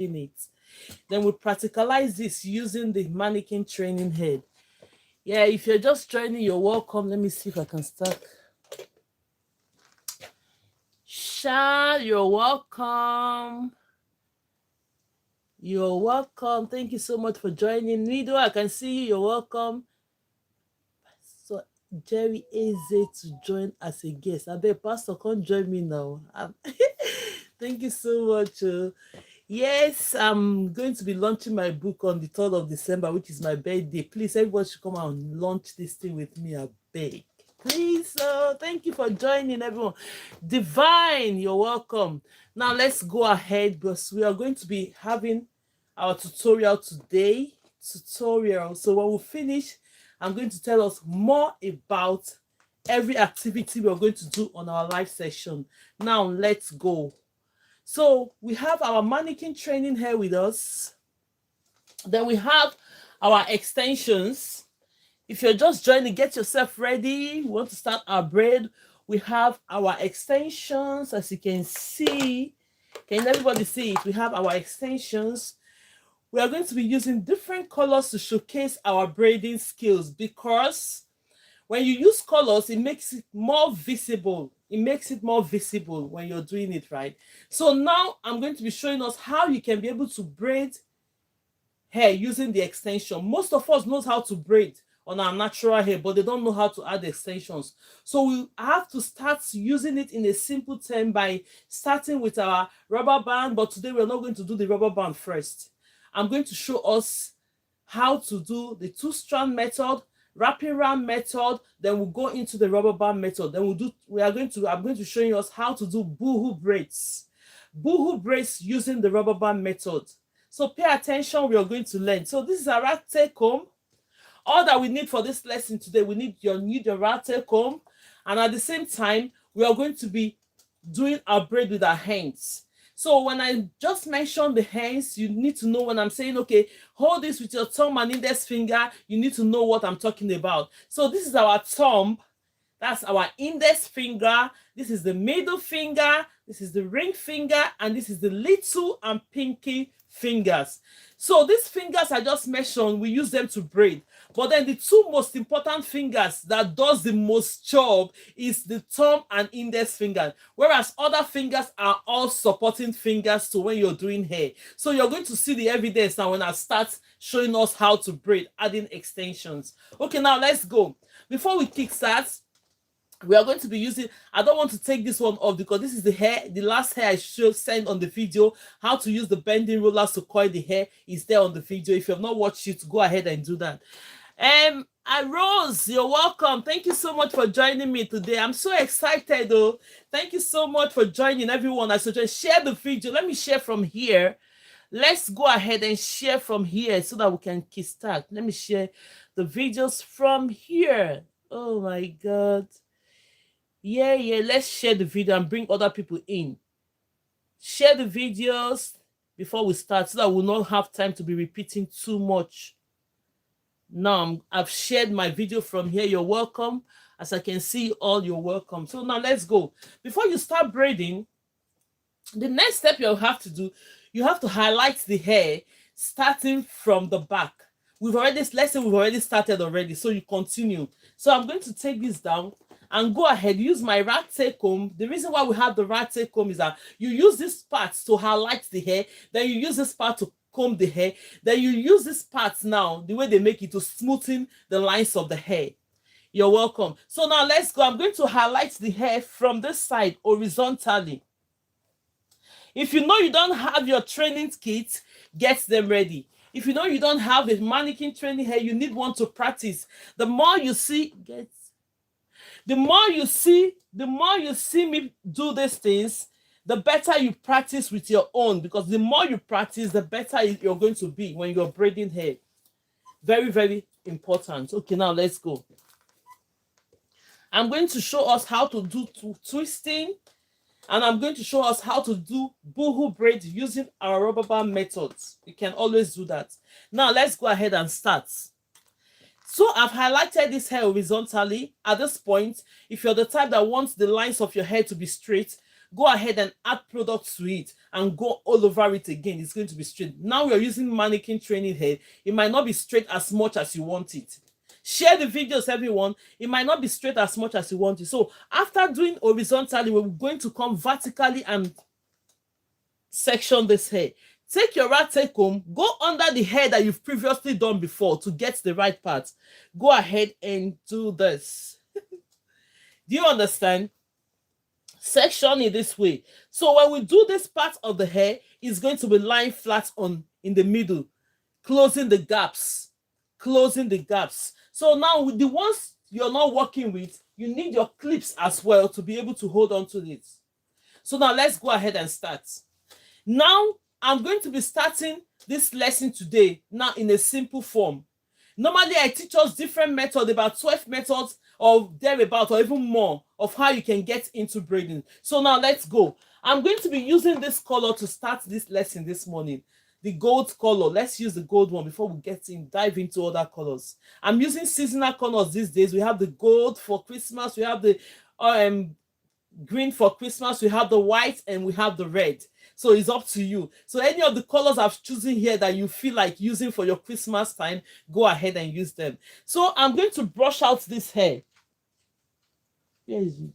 in it. Then we practicalize this using the mannequin training head. Yeah, if you're just joining, you're welcome. Let me see if I can start. Sha, you're welcome. You're welcome. Thank you so much for joining. Nido, I can see you. You're welcome. So Jerry Eze to join as a guest. I bet Pastor can't join me now. Thank you so much. Yes, I'm going to be launching my book on the 3rd of December, which is my birthday. Please, everybody should come out and launch this thing with me, I beg. Please, thank you for joining, everyone. Divine, you're welcome. Now, let's go ahead because we are going to be having our tutorial today. So when we finish, I'm going to tell us more about every activity we're going to do on our live session. Now, let's go. So we have our mannequin training here with us. Then we have our extensions. If you're just joining, get yourself ready. We want to start our braid. We have our extensions, as you can see. Can everybody see it? We have our extensions. We are going to be using different colors to showcase our braiding skills, because when you use colors, it makes it more visible. It makes it more visible when you're doing it, right? So now I'm going to be showing us how you can be able to braid hair using the extension. Most of us knows how to braid on our natural hair, but they don't know how to add extensions. So we have to start using it in a simple term by starting with our rubber band, but today we're not going to do the rubber band first. I'm going to show us how to do the two-strand method, wrapping round method, then we'll go into the rubber band method. Then I'm going to show you us how to do boohoo braids. Boohoo braids using the rubber band method. So pay attention, we are going to learn. So this is a rat take home. All that we need for this lesson today, we need your rat take home. And at the same time, we are going to be doing our braid with our hands. So when I just mentioned the hands, you need to know when I'm saying, okay, hold this with your thumb and index finger, you need to know what I'm talking about. So this is our thumb, that's our index finger, this is the middle finger, this is the ring finger, and this is the little and pinky fingers. So these fingers I just mentioned, we use them to braid. But then the two most important fingers that does the most job is the thumb and index finger, whereas other fingers are all supporting fingers to when you're doing hair. So you're going to see the evidence now when I start showing us how to braid, adding extensions. Okay, now let's go. Before we kickstart, we are going to be using, I don't want to take this one off because this is the hair, the last hair I sent on the video. How to use the bending rollers to coil the hair is there on the video. If you have not watched it, go ahead and do that. Rose, you're welcome. Thank you so much for joining me today. I'm so excited though. Thank you so much for joining everyone. I suggest share the video. Let me share from here. Let's go ahead and share from here so that we can kickstart. Let me share the videos from here. Oh my God. Yeah, let's share the video and bring other people in. Share the videos before we start so that we'll not have time to be repeating too much. Now, I've shared my video from here. You're welcome. As I can see all, you're welcome. So now let's go. Before you start braiding, the next step you'll have to do, you have to highlight the hair starting from the back. Let's say we've already started already, so you continue. So I'm going to take this down and go ahead, use my rat take comb. The reason why we have the rat take comb is that you use this part to highlight the hair, then you use this part to comb the hair, then you use this part now, the way they make it, to smoothen the lines of the hair. You're welcome. So now let's go. I'm going to highlight the hair from this side horizontally. If you know you don't have your training kit, get them ready. If you know you don't have a mannequin training hair, you need one to practice. The more you see me do these things, the better you practice with your own, because the more you practice, the better you're going to be when you're braiding hair. Very, very important. Okay, now let's go. I'm going to show us how to do twisting, and I'm going to show us how to do boohoo braid using our rubber band methods. You can always do that. Now let's go ahead and start. So I've highlighted this hair horizontally. At this point, if you're the type that wants the lines of your hair to be straight, go ahead and add product to it and go all over it again. It's going to be straight. Now you're using mannequin training hair. It might not be straight as much as you want it. Share the videos, everyone. It might not be straight as much as you want it. So after doing horizontally, we're going to come vertically and section this hair. Take your rat take home, go under the hair that you've previously done before to get the right part. Go ahead and do this. Do you understand? Section it this way. So when we do this part of the hair, it's going to be lying flat on in the middle, closing the gaps. Closing the gaps. So now with the ones you're not working with, you need your clips as well to be able to hold on to it. So now let's go ahead and start. Now I'm going to be starting this lesson today now in a simple form. Normally I teach us different methods, about 12 methods or thereabout or even more of how you can get into braiding. So now let's go. I'm going to be using this color to start this lesson this morning. The gold color. Let's use the gold one before we dive into other colors. I'm using seasonal colors these days. We have the gold for Christmas, we have the green for Christmas, we have the white, and we have the red. So it's up to you. So any of the colors I've chosen here that you feel like using for your Christmas time, go ahead and use them. So I'm going to brush out this hair. Where is it?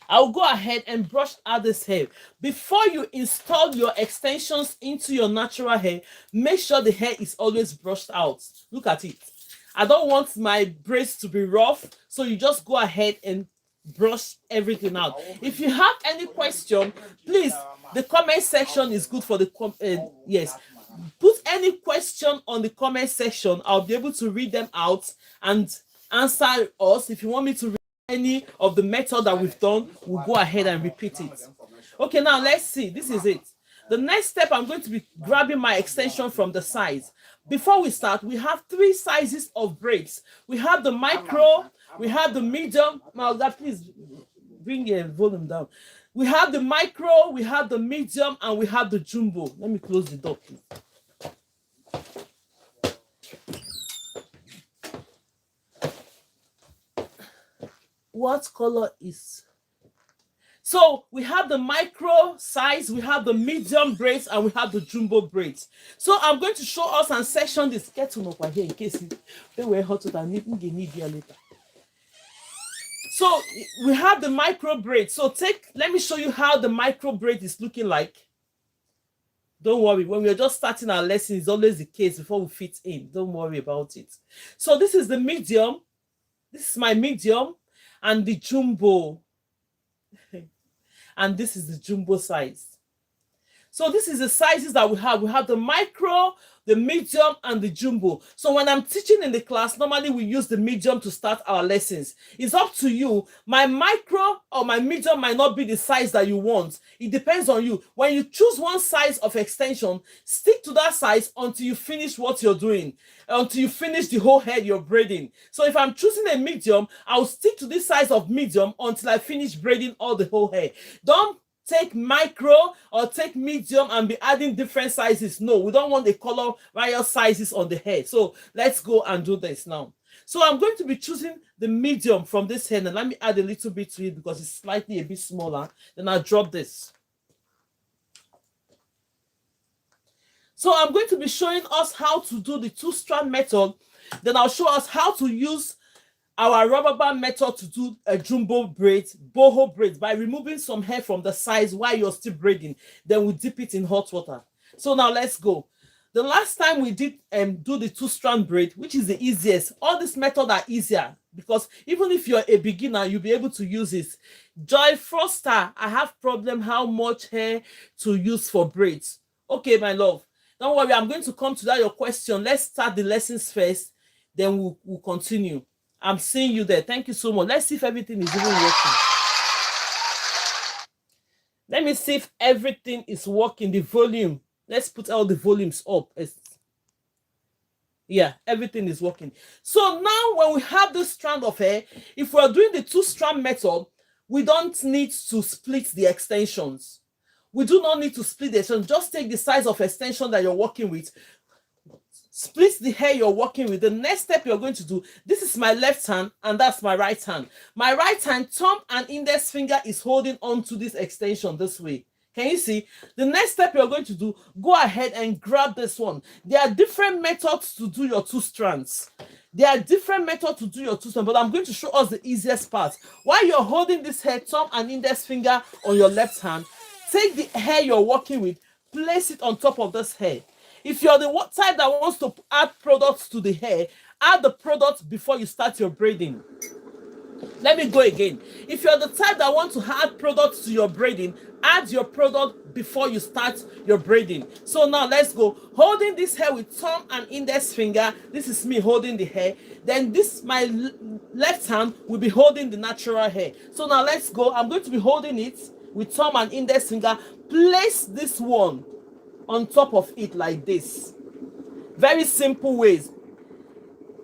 I'll go ahead and brush out this hair. Before you install your extensions into your natural hair, make sure the hair is always brushed out. Look at it. I don't want my braids to be rough, so you just go ahead and brush everything out. If you have any question, please, the comment section is good for the yes. Put any question on the comment section. I'll be able to read them out and answer us. If you want me to read any of the method that we've done, we'll go ahead and repeat it. Okay, now let's see. This is it. The next step, I'm going to be grabbing my extension from the sides. Before we start, we have 3 sizes of braids. We have the micro, we have the medium. Malga, please bring your volume down. We have the micro, we have the medium, and we have the jumbo. Let me close the door, please. What color is? So we have the micro size, we have the medium braids, and we have the jumbo braids. So I'm going to show us and section this. Get to know here in case they were hotter than need here later. So we have the micro braid. So let me show you how the micro braid is looking like. Don't worry, when we're just starting our lesson, it's always the case before we fit in. Don't worry about it. So this is the medium. This is my medium and the jumbo. And this is the jumbo size. So this is the sizes that we have. We have the micro, the medium, and the jumbo. So when I'm teaching in the class, normally we use the medium to start our lessons. It's up to you. My micro or my medium might not be the size that you want. It depends on you. When you choose one size of extension, stick to that size until you finish what you're doing, until you finish the whole head you're braiding. So if I'm choosing a medium, I'll stick to this size of medium until I finish braiding all the whole hair. Don't take micro or take medium and be adding different sizes. No, we don't want the color royal sizes on the hair. So let's go and do this now. So I'm going to be choosing the medium from this hair. And let me add a little bit to it because it's slightly a bit smaller. Then I'll drop this. So I'm going to be showing us how to do the 2-strand method. Then I'll show us how to use our rubber band method to do a jumbo braid, boho braid, by removing some hair from the sides while you're still braiding. Then we dip it in hot water. So now let's go. The last time we did do the 2-strand braid, which is the easiest. All these methods are easier because even if you're a beginner, you'll be able to use it. Joy Froster, I have problem how much hair to use for braids. Okay, my love. Don't worry, I'm going to come to that your question. Let's start the lessons first, then we'll continue. I'm seeing you there. Thank you so much. Let's see if everything is even working. Let me see if everything is working. The volume. Let's put all the volumes up. Yeah, everything is working. So now when we have this strand of hair, if we're doing the 2-strand method, we don't need to split the extensions. We do not need to split the extension. Just take the size of extension that you're working with. split the hair you're working with. The next step you're going to do, this is my left hand and that's my right hand. My right hand, thumb and index finger is holding on to this extension this way. Can you see? The next step you're going to do, go ahead and grab this one. There are different methods to do your 2 strands. There are different methods to do your 2 strands, but I'm going to show us the easiest part. While you're holding this hair, thumb and index finger on your left hand, take the hair you're working with, place it on top of this hair. If you're the type that wants to add products to the hair, add the products before you start your braiding. Let me go again. If you're the type that wants to add products to your braiding, add your product before you start your braiding. So now let's go. Holding this hair with thumb and index finger, this is me holding the hair. Then this, my left hand, will be holding the natural hair. So now let's go. I'm going to be holding it with thumb and index finger. Place this one on top of it like this. Very simple ways.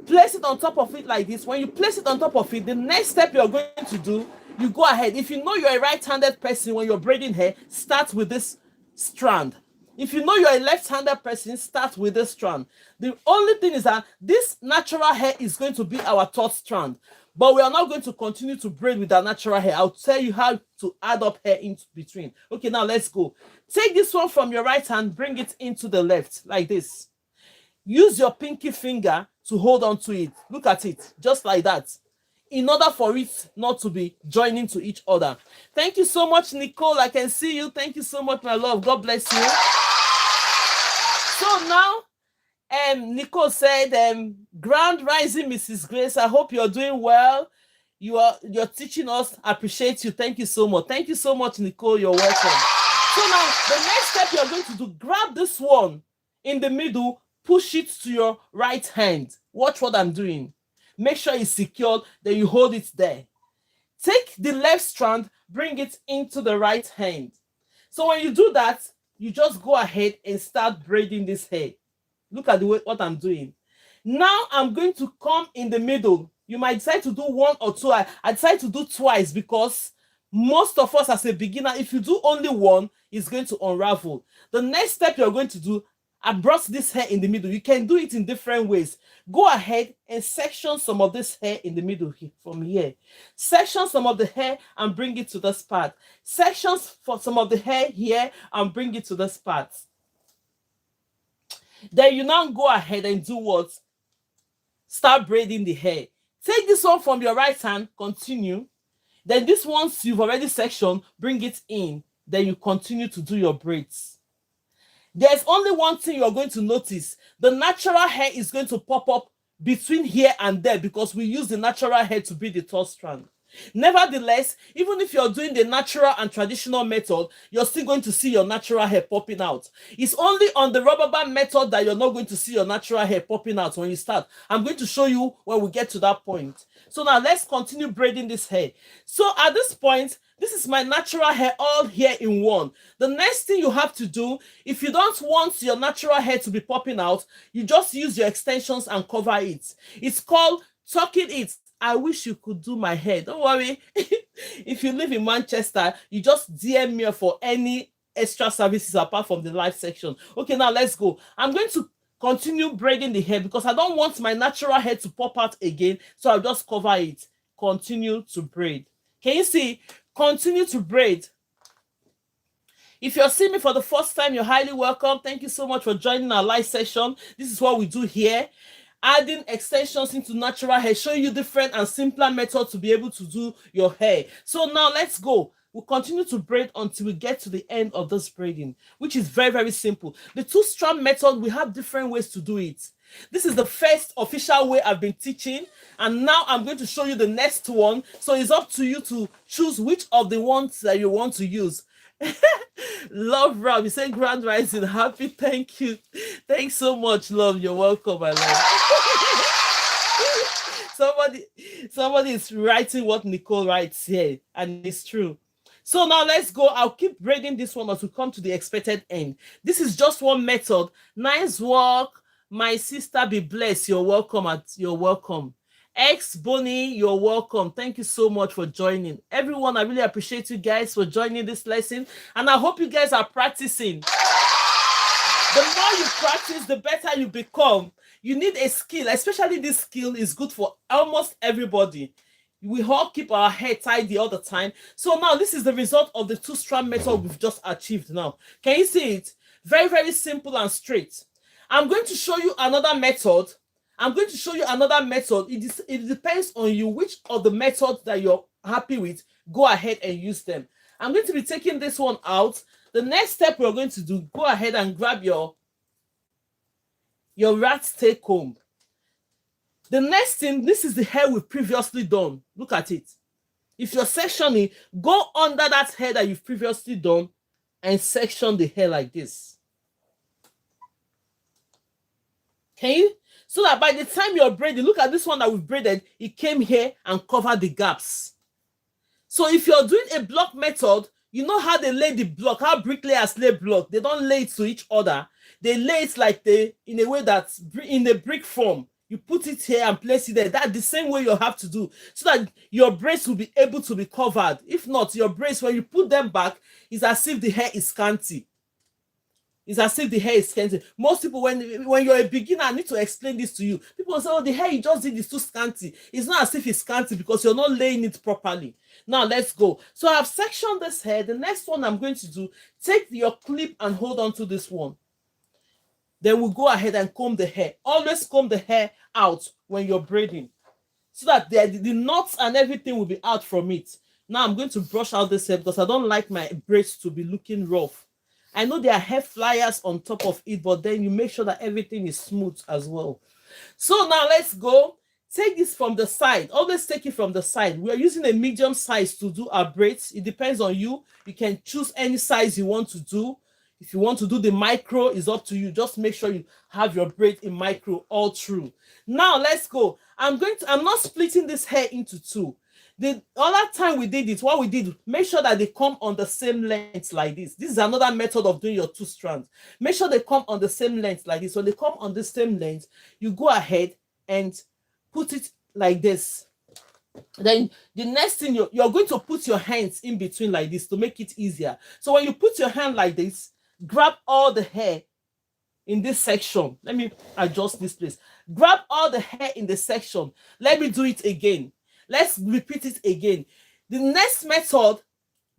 Place it on top of it like this. When you place it on top of it, the next step you're going to do, you go ahead. If you know you're a right-handed person, when you're braiding hair, start with this strand. If you know you're a left-handed person, start with this strand. The only thing is that this natural hair is going to be our 3rd strand, but we are not going to continue to braid with our natural hair. I'll tell you how to add up hair in between. Okay, now let's go. Take this one from your right hand, bring it into the left like this. Use your pinky finger to hold on to it. Look at it, just like that, in order for it not to be joining to each other. Thank you so much, Nicole. I can see you. Thank you so much, my love. God bless you. So now, Nicole said, Grand Rising, Mrs. Grace. I hope you're doing well. You're teaching us. I appreciate you. Thank you so much. Thank you so much, Nicole. You're welcome. So now, the next step you're going to do, grab this one in the middle, push it to your right hand. Watch what I'm doing. Make sure it's secured, then you hold it there. Take the left strand, bring it into the right hand. So when you do that, you just go ahead and start braiding this hair. Look at the way what I'm doing. Now I'm going to come in the middle. You might decide to do 1 or 2. I decided to do twice because most of us as a beginner, if you do only 1, it's going to unravel. The next step you're going to do, I brought this hair in the middle. You can do it in different ways. Go ahead and section some of this hair in the middle here, from here. Section some of the hair and bring it to this part. Sections for some of the hair here and bring it to this part. Then you now go ahead and do what? Start braiding the hair. Take this one from your right hand, continue. Then this ones you've already sectioned, bring it in. Then you continue to do your braids. There's only one thing you're going to notice. The natural hair is going to pop up between here and there because we use the natural hair to be the 3rd strand. Nevertheless, even if you're doing the natural and traditional method, you're still going to see your natural hair popping out. It's only on the rubber band method that you're not going to see your natural hair popping out when you start. I'm going to show you when we get to that point. So now let's continue braiding this hair. So at this point, this is my natural hair all here in one. The next thing you have to do, if you don't want your natural hair to be popping out, you just use your extensions and cover it. It's called tucking it. I wish you could do my hair. Don't worry. If you live in Manchester, you just DM me for any extra services apart from the live section. Okay, now let's go. I'm going to continue braiding the hair because I don't want my natural hair to pop out again. So I'll just cover it. Continue to braid. Can you see? Continue to braid. If you're seeing me for the first time, you're highly welcome. Thank you so much for joining our live session. This is what we do here. Adding extensions into natural hair, showing you different and simpler methods to be able to do your hair. So now let's go. We'll continue to braid until we get to the end of this braiding, which is very, very simple. The 2-strand method, we have different ways to do it. This is the first official way I've been teaching, and now I'm going to show you the next one. So it's up to you to choose which of the ones that you want to use. Love Rob, you say Grand Rising, happy, thank you. Thanks so much, love. You're welcome, my love. somebody is writing what Nicole writes here, and it's true. So now let's go. I'll keep braiding this one as we come to the expected end. This is just one method. Nice work, my sister. Be blessed. You're welcome. You're welcome. Ex Bonnie, you're welcome. Thank you so much for joining. Everyone, I really appreciate you guys for joining this lesson, and I hope you guys are practicing. The more you practice, the better you become. You need a skill, especially this skill is good for almost everybody. We all keep our hair tidy all the time. So now this is the result of the two-strand method we've just achieved now. Can you see it? Very, very simple and straight. I'm going to show you another method. It depends on you which of the methods that you're happy with. Go ahead and use them. I'm going to be taking this one out. The next step we're going to do, go ahead and grab your rat tail comb. The next thing, this is the hair we've previously done. Look at it. If you're sectioning, go under that hair that you've previously done and section the hair like this. Okay? So that by the time you're braiding, look at this one that we've braided, it came here and covered the gaps. So if you're doing a block method, you know how they lay the block, how bricklayers lay block. They don't lay it to each other. They lay it like in a way that's in a brick form. You put it here and place it there. That's the same way you have to do so that your braids will be able to be covered. If not, your braids, when you put them back, it's as if the hair is scanty. It's as if the hair is scanty. Most people, when you're a beginner, I need to explain this to you. People say, oh, the hair you just did is too scanty. It's not as if it's scanty because you're not laying it properly. Now, let's go. So I've sectioned this hair. The next one I'm going to do, take your clip and hold on to this one. Then we'll go ahead and comb the hair. Always comb the hair out when you're braiding so that the knots and everything will be out from it. Now I'm going to brush out this hair because I don't like my braids to be looking rough. I know there are hair flyers on top of it, but then you make sure that everything is smooth as well. So now let's go. Take this from the side. Always take it from the side. We are using a medium size to do our braids. It depends on you. You can choose any size you want to do. If you want to do the micro, it's up to you. Just make sure you have your braid in micro all through. Now let's go. I'm not splitting this hair into two. The other time we did it, what we did, make sure that they come on the same length like this. This is another method of doing your two strands. Make sure they come on the same length like this. When they come on the same length, you go ahead and put it like this. Then the next thing, you're going to put your hands in between like this to make it easier. So when you put your hand like this, grab all the hair in this section. Let me adjust this place. Grab all the hair in the section. Let me do it again. Let's repeat it again. The next method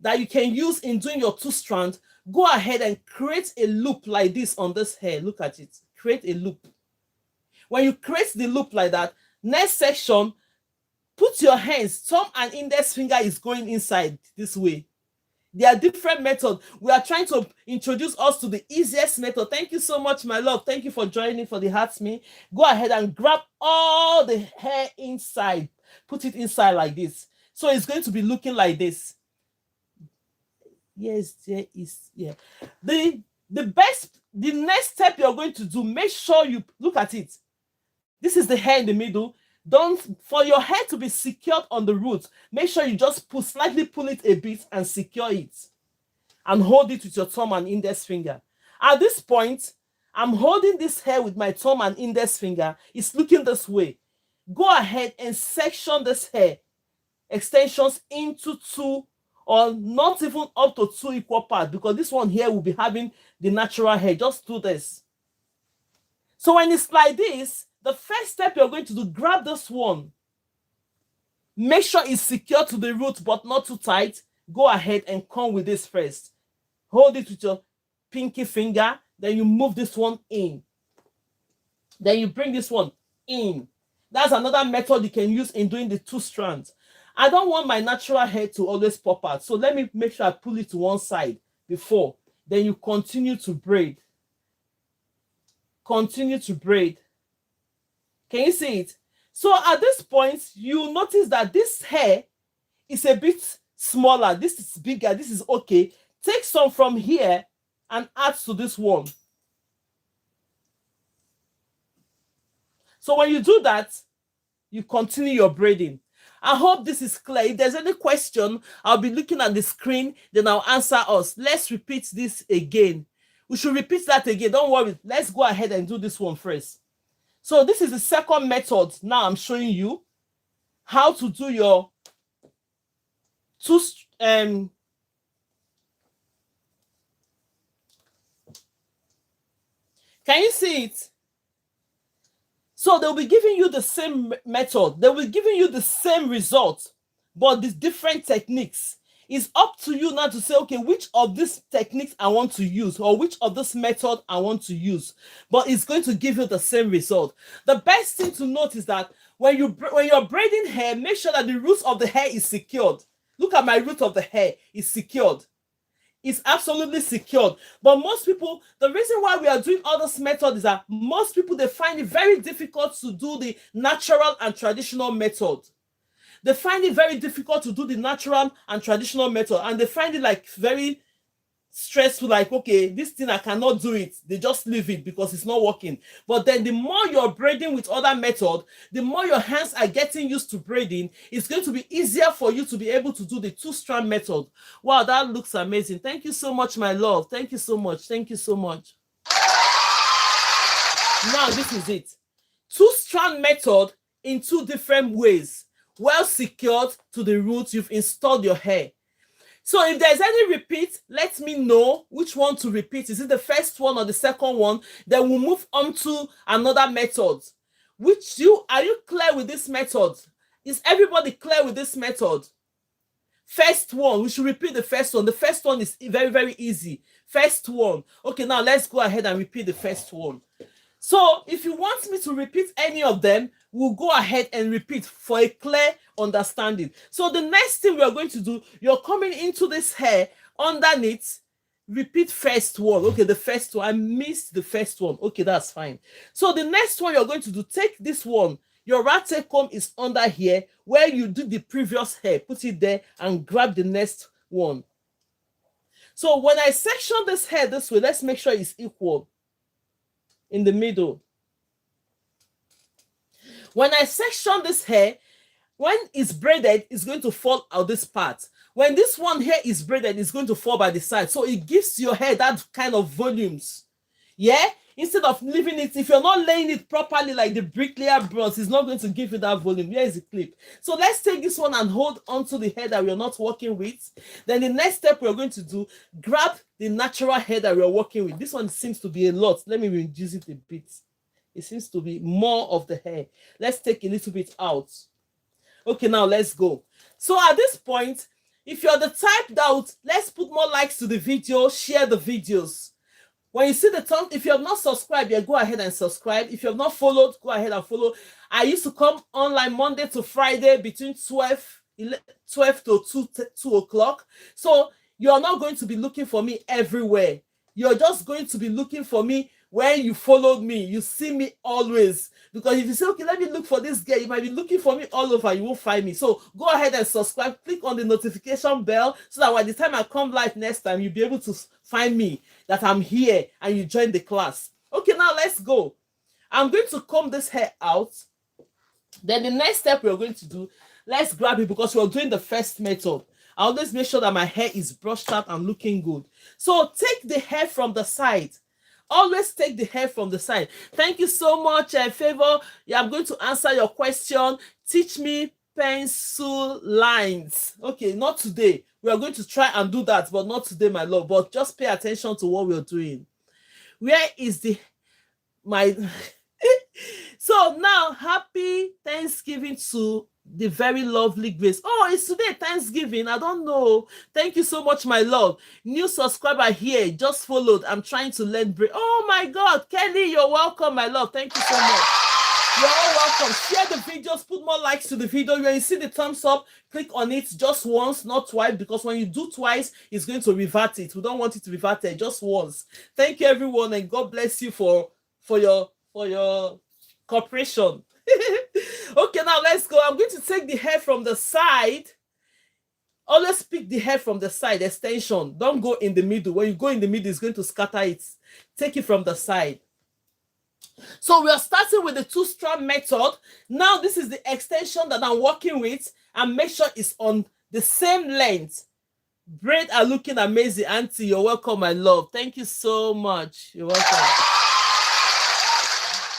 that you can use in doing your two strands, go ahead and create a loop like this on this hair. Look at it. Create a loop. When you create the loop like that, next section, put your hands, thumb and index finger is going inside this way. There are different methods. We are trying to introduce us to the easiest method. Thank you so much, my love. Thank you for joining for the hearts me. Go ahead and grab all the hair inside. Put it inside like this. So it's going to be looking like this. Yes, there is. Yeah. The next step you're going to do, make sure you look at it. This is the hair in the middle. For your hair to be secured on the root, make sure you just slightly pull it a bit and secure it. And hold it with your thumb and index finger. At this point, I'm holding this hair with my thumb and index finger. It's looking this way. Go ahead and section this hair extensions into two, or not even up to two equal parts, because this one here will be having the natural hair. Just do this. So when it's like this, the first step you're going to do, grab this one. Make sure it's secure to the root, but not too tight. Go ahead and come with this first. Hold it with your pinky finger. Then you move this one in. Then you bring this one in. That's another method you can use in doing the two strands. I don't want my natural hair to always pop out. So let me make sure I pull it to one side before. Then you continue to braid. Continue to braid. Can you see it? So at this point, you notice that this hair is a bit smaller. This is bigger. This is okay. Take some from here and add to this one. So when you do that, you continue your braiding. I hope this is clear. If there's any question, I'll be looking at the screen, then I'll answer us. Let's repeat this again. We should repeat that again. Don't worry. Let's go ahead and do this one first. So this is the second method. Now I'm showing you how to do your can you see it? So they'll be giving you the same method. They'll be giving you the same result, but the different techniques. It's up to you now to say, okay, which of these techniques I want to use, or which of this method I want to use. But it's going to give you the same result. The best thing to note is that when you're braiding hair, make sure that the root of the hair is secured. Look at my root of the hair, is secured. It's absolutely secured. But most people, the reason why we are doing all this method is that most people, they find it very difficult to do the natural and traditional method. They find it very difficult to do the natural and traditional method, and they find it like very stressful, like, okay, this thing I cannot do it. They just leave it because it's not working. But then the more you're braiding with other method, the more your hands are getting used to braiding, it's going to be easier for you to be able to do the two-strand method. Wow, that looks amazing. Thank you so much, my love. Thank you so much. Thank you so much. Now this is it. Two-strand method in two different ways. Well secured to the root, you've installed your hair. So if there's any repeat, let me know which one to repeat. Is it the first one or the second one? Then we'll move on to another method. Are you clear with this method? Is everybody clear with this method? First one, we should repeat the first one. The first one is very, very easy. First one. Okay, now let's go ahead and repeat the first one. So if you want me to repeat any of them, we'll go ahead and repeat for a clear understanding. So the next thing we are going to do, you're coming into this hair underneath, repeat first one. Okay, the first one, I missed the first one. Okay, that's fine. So the next one you're going to do, take this one. Your rat tape comb is under here where you did the previous hair. Put it there and grab the next one. So when I section this hair this way, let's make sure it's equal in the middle. When I section this hair, when it's braided, it's going to fall out this part. When this one here is braided, it's going to fall by the side. So it gives your hair that kind of volumes. Yeah? Instead of leaving it, if you're not laying it properly like the bricklayer bronze, it's not going to give you that volume. Here is the clip. So let's take this one and hold onto the hair that we're not working with. Then the next step we're going to do, grab the natural hair that we're working with. This one seems to be a lot. Let me reduce it a bit. It seems to be more of the hair. Let's take a little bit out. Okay, now let's go. So at this point, if you're the type that let's put more likes to the video, share the videos. When you see the thumb, if you have not subscribed yet, go ahead and subscribe. If you have not followed, go ahead and follow. I used to come online Monday to Friday between 12 to 2 o'clock. So you're not going to be looking for me everywhere. You're just going to be looking for me when you followed me. You see me always. Because if you say, okay, let me look for this girl, you might be looking for me all over. You won't find me. So go ahead and subscribe. Click on the notification bell so that by the time I come live next time, you'll be able to find me, that I'm here, and you join the class. Okay, now let's go. I'm going to comb this hair out. Then the next step we're going to do, let's grab it because we're doing the first method. I always make sure that my hair is brushed out and looking good. So take the hair from the side. Always take the hair from the side. Thank you so much, Favor. Yeah, I'm going to answer your question. Teach me pencil lines. Okay, not today. We are going to try and do that, but not today, my love. But just pay attention to what we're doing. Where is my... So now, happy Thanksgiving to the very lovely Grace. Oh, it's today Thanksgiving. I don't know. Thank you so much, my love. New subscriber here, just followed. I'm trying to learn braid. Oh my God, Kelly, you're welcome, my love. Thank you so much. You're all welcome. Share the videos, put more likes to the video. When you see the thumbs up, click on it just once, not twice, because when you do twice, it's going to revert it. We don't want it to revert it, just once. Thank you, everyone, and God bless you for your cooperation. Okay, now let's go. I'm going to take the hair from the side. Always pick the hair from the side, extension. Don't go in the middle. When you go in the middle, it's going to scatter it. Take it from the side. So we are starting with the two-strand method. Now this is the extension that I'm working with, and make sure it's on the same length. Braid are looking amazing, Auntie. You're welcome, my love. Thank you so much. You're welcome.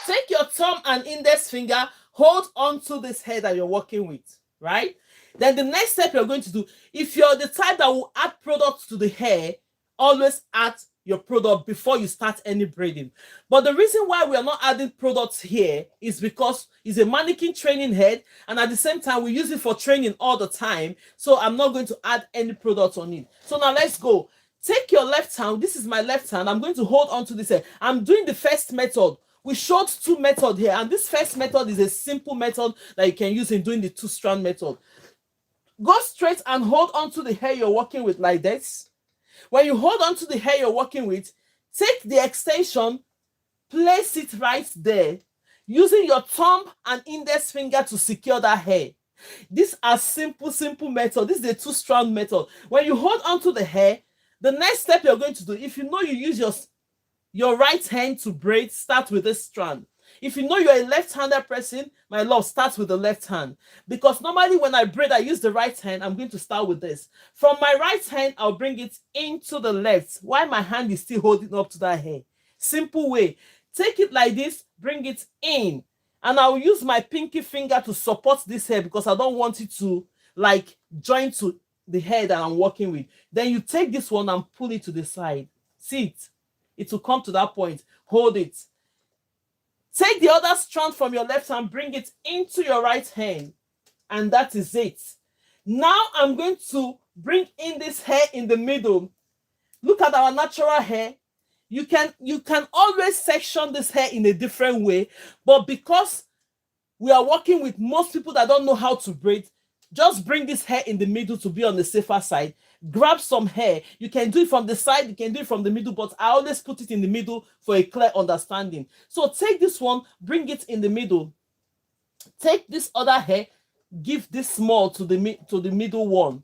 Take your thumb and index finger, hold on to this hair that you're working with, right? Then the next step you're going to do, if you're the type that will add products to the hair, always add your product before you start any braiding. But the reason why we are not adding products here is because it's a mannequin training head, and at the same time we use it for training all the time, so I'm not going to add any products on it. So now let's go. Take your left hand. This is my left hand. I'm going to hold on to this head. I'm doing the first method. We showed two methods here, and this first method is a simple method that you can use in doing the two-strand method. Go straight and hold on to the hair you're working with like this. When you hold on to the hair you're working with, take the extension, place it right there, using your thumb and index finger to secure that hair. These are simple method. This is a two-strand method. When you hold on to the hair, the next step you're going to do, if you know you use your right hand to braid, start with this strand. If you know you're a left-handed person, my love, start with the left hand. Because normally when I braid, I use the right hand. I'm going to start with this. From my right hand, I'll bring it into the left while my hand is still holding up to that hair. Simple way. Take it like this, bring it in. And I'll use my pinky finger to support this hair because I don't want it to like join to the hair that I'm working with. Then you take this one and pull it to the side. See it? It will come to that point. Hold it. Take the other strand from your left hand, bring it into your right hand, and that is it. Now I'm going to bring in this hair in the middle. Look at our natural hair. You can always section this hair in a different way, but because we are working with most people that don't know how to braid, just bring this hair in the middle to be on the safer side. Grab some hair. You can do it from the side, you can do it from the middle, but I always put it in the middle for a clear understanding. So take this one, bring it in the middle. Take this other hair, give this small to the middle one.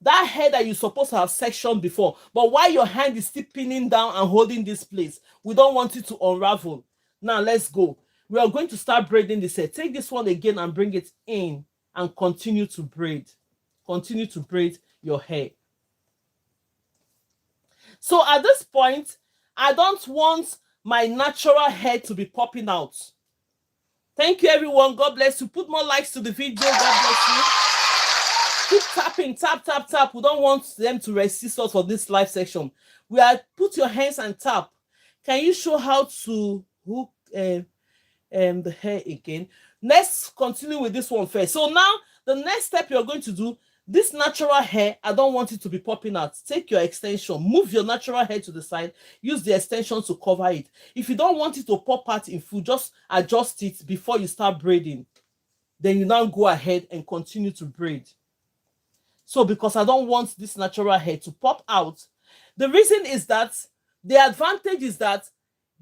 That hair that you're supposed to have sectioned before, but while your hand is still pinning down and holding this place, we don't want it to unravel. Now let's go. We are going to start braiding this hair. Take this one again and bring it in and continue to braid. Continue to braid your hair. So at this point, I don't want my natural hair to be popping out. Thank you, everyone. God bless you. Put more likes to the video. God bless you. Keep tapping, tap. We don't want them to resist us for this live section. We are put your hands and tap. Can you show how to hook the hair again? Let's continue with this one first. So now the next step you're going to do, this natural hair, I don't want it to be popping out. Take your extension, move your natural hair to the side, use the extension to cover it. If you don't want it to pop out in full, just adjust it before you start braiding. Then you now go ahead and continue to braid. So because I don't want this natural hair to pop out, the reason is that the advantage is that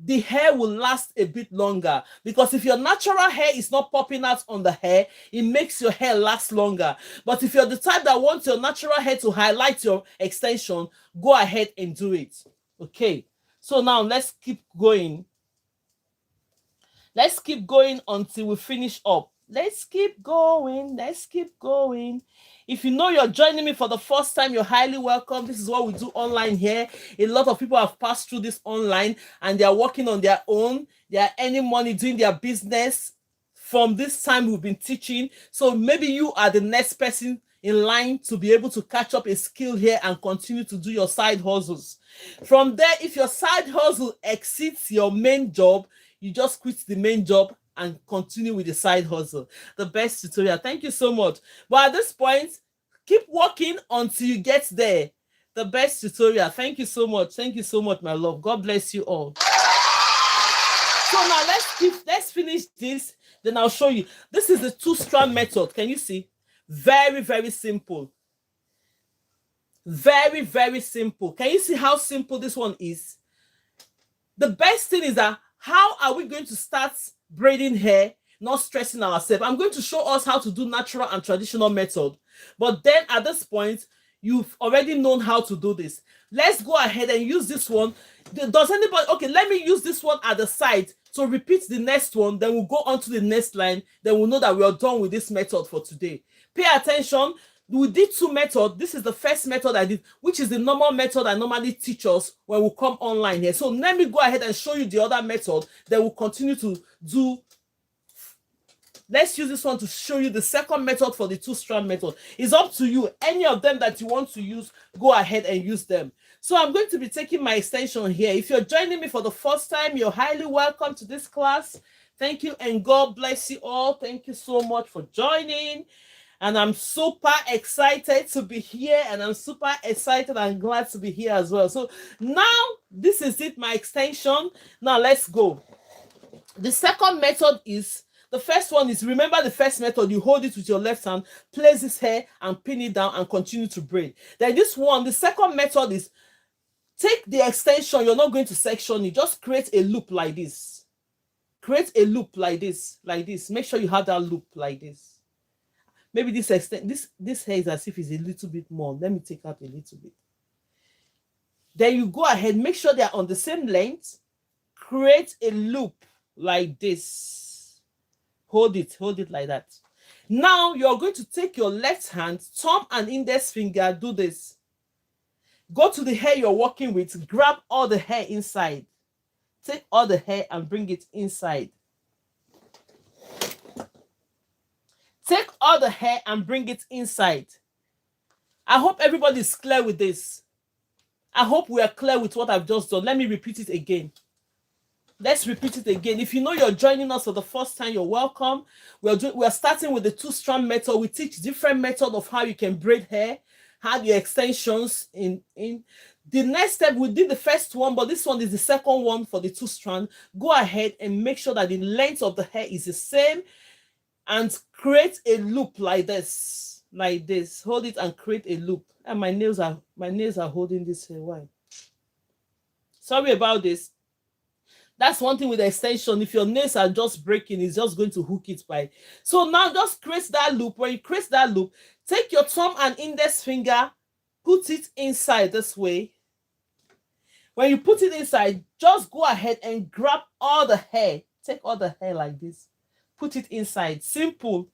the hair will last a bit longer, because if your natural hair is not popping out on the hair, it makes your hair last longer. But if you're the type that wants your natural hair to highlight your extension, go ahead and do it. Okay, so now let's keep going. Let's keep going until we finish up. Let's keep going. If you know you're joining me for the first time, you're highly welcome. This is what we do online here. A lot of people have passed through this online and they are working on their own. They are earning money, doing their business from this time we've been teaching. So maybe you are the next person in line to be able to catch up a skill here and continue to do your side hustles. From there, if your side hustle exceeds your main job, you just quit the main job and continue with the side hustle. The best tutorial. Thank you so much. But at this point, keep working until you get there. The best tutorial. Thank you so much. Thank you so much, my love. God bless you all. So now let's finish this. Then I'll show you. This is the two-strand method. Can you see? Very, very simple. Very, very simple. Can you see how simple this one is? The best thing is that how are we going to start braiding hair, not stressing ourselves? I'm going to show us how to do natural and traditional method. But then at this point, you've already known how to do this. Let's go ahead and use this one. Does anybody, okay, let me use this one at the side to repeat the next one. Then we'll go on to the next line. Then we'll know that we are done with this method for today. Pay attention. We did two methods. This is the first method I did, which is the normal method I normally teach us when we come online here. So let me go ahead and show you the other method. Then we'll continue to do. Let's use this one to show you the second method for the two-strand method. It's up to you. Any of them that you want to use, go ahead and use them. So I'm going to be taking my extension here. If you're joining me for the first time, you're highly welcome to this class. Thank you and God bless you all. Thank you so much for joining. And I'm super excited to be here, and I'm super excited and glad to be here as well. So now this is it, my extension. Now let's go. The second method is, the first one is, remember the first method, you hold it with your left hand, place this hair and pin it down and continue to braid. Then this one, the second method is, take the extension, you're not going to section it, just create a loop like this. Create a loop like this, like this. Make sure you have that loop like this. Maybe this hair is as if it's a little bit more. Let me take out a little bit. Then you go ahead, make sure they're on the same length. Create a loop like this. Hold it like that. Now you're going to take your left hand, thumb and index finger, do this. Go to the hair you're working with, grab all the hair inside. Take all the hair and bring it inside. Take all the hair and bring it inside. I hope everybody is clear with this. I hope we are clear with what I've just done. Let me repeat it again. Let's repeat it again. If you know you're joining us for the first time, you're welcome. We're starting with the two-strand method. We teach different methods of how you can braid hair, have your extensions in. The next step, we did the first one, but this one is the second one for the two-strand. Go ahead and make sure that the length of the hair is the same, and create a loop like this, like this. Hold it and create a loop. And my nails are holding this hair. Why? Sorry about this. That's one thing with the extension. If your nails are just breaking, it's just going to hook it by. So now just create that loop. When you create that loop, take your thumb and index finger, put it inside this way. When you put it inside, just go ahead and grab all the hair. Take all the hair like this. Put it inside. Simple.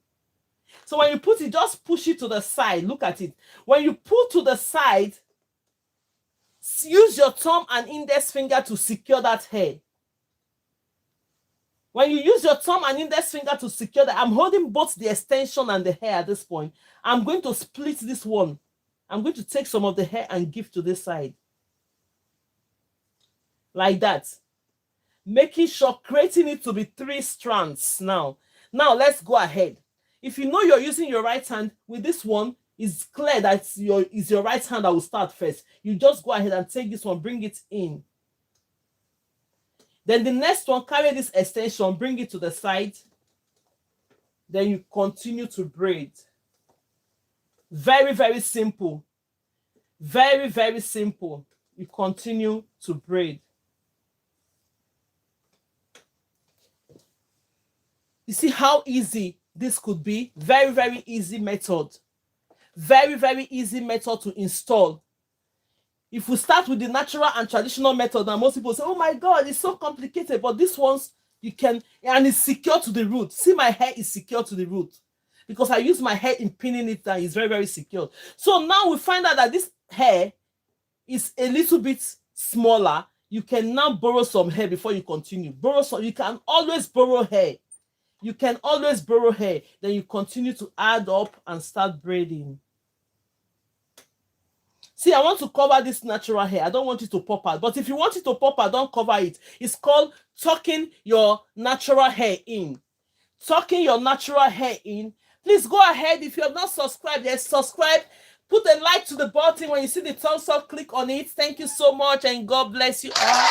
So when you put it, just push it to the side. Look at it. When you pull to the side, use your thumb and index finger to secure that hair. When you use your thumb and index finger to secure that, I'm holding both the extension and the hair at this point. I'm going to split this one. I'm going to take some of the hair and give to this side. Like that. Making sure, creating it to be 3 strands now. Now let's go ahead. If you know you're using your right hand, with this one, it's clear that it's your right hand that will start first. You just go ahead and take this one, bring it in. Then the next one, carry this extension, bring it to the side. Then you continue to braid. Very, very simple. Very, very simple. You continue to braid. You see how easy this could be? Very, very easy method. Very, very easy method to install. If we start with the natural and traditional method, now most people say, oh my God, it's so complicated. But this one's, you can, and it's secure to the root. See, my hair is secure to the root. Because I use my hair in pinning it down. It's very, very secure. So now we find out that this hair is a little bit smaller. You can now borrow some hair before you continue. Borrow some, you can always borrow hair. You can always borrow hair. Then you continue to add up and start braiding. See, I want to cover this natural hair. I don't want it to pop out. But if you want it to pop out, don't cover it. It's called tucking your natural hair in. Tucking your natural hair in. Please go ahead. If you have not subscribed yet, subscribe. Put a like to the button. When you see the thumbs up, click on it. Thank you so much and God bless you all.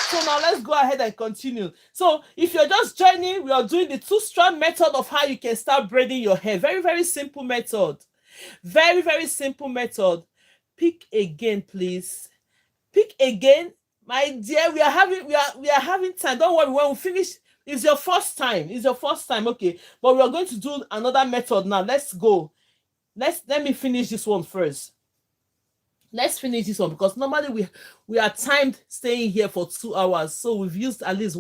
So now let's go ahead and continue. So if you're just joining, we are doing the two-strand method of how you can start braiding your hair. Very, very simple method. Very, very simple method. Pick again, please. Pick again. My dear, we are having time. Don't worry, when we finish, it's your first time. It's your first time, okay. But we are going to do another method now. Let's go. Let me finish this one first. Let's finish this one because normally we are timed staying here for 2 hours. So we've used at least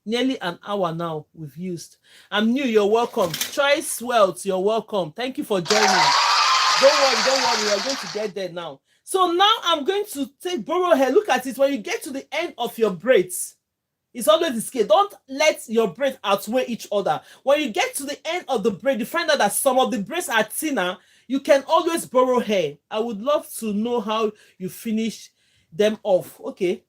nearly an hour now we've used. I'm new, you're welcome. Choice Wealth, you're welcome. Thank you for joining. Don't worry, we are going to get there now. So now I'm going to take borrow hair. Look at it. When you get to the end of your braids, it's always the scale. Don't let your braids outweigh each other. When you get to the end of the braid, you find out that some of the braids are thinner. You can always borrow hair. I would love to know how you finish them off. Okay.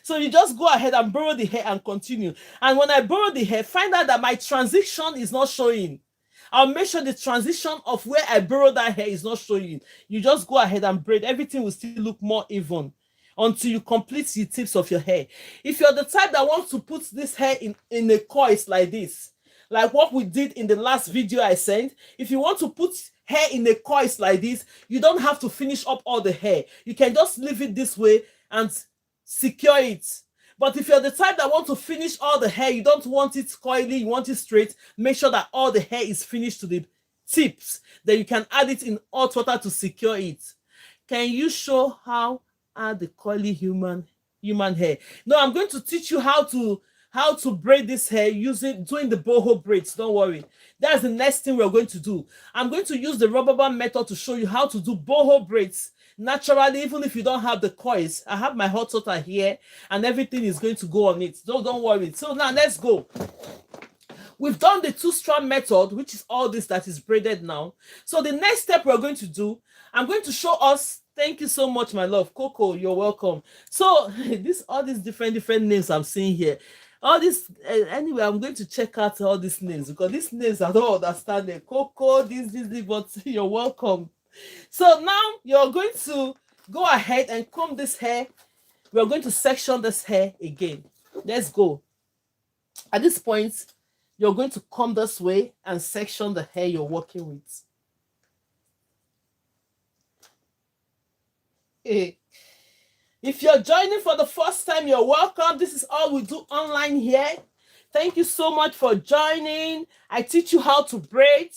So you just go ahead and borrow the hair and continue. And when I borrow the hair, find out that my transition is not showing. I'll make sure the transition of where I borrow that hair is not showing. You just go ahead and braid. Everything will still look more even until you complete the tips of your hair. If you're the type that wants to put this hair in a coils like this, like what we did in the last video I sent, if you want to put hair in a coils like this, you don't have to finish up all the hair. You can just leave it this way and secure it. But if you're the type that want to finish all the hair, you don't want it coily, you want it straight, make sure that all the hair is finished to the tips. Then you can add it in hot water to secure it. Can you show how add the coily human hair? No, I'm going to teach you how to braid this hair doing the boho braids. Don't worry. That's the next thing we're going to do. I'm going to use the rubber band method to show you how to do boho braids naturally, even if you don't have the coils. I have my hot water here and everything is going to go on it. Don't worry. So now let's go. We've done the two-strand method, which is all this that is braided now. So the next step we're going to do, I'm going to show us. Thank you so much, my love. Coco, you're welcome. So all these different names I'm seeing here. All this, anyway, I'm going to check out all these names because these names I don't understand them. Coco, this, but you're welcome. So now you're going to go ahead and comb this hair. We're going to section this hair again. Let's go. At this point, you're going to come this way and section the hair you're working with. If you're joining for the first time, you're welcome. This is all we do online here. Thank you so much for joining. I teach you how to braid.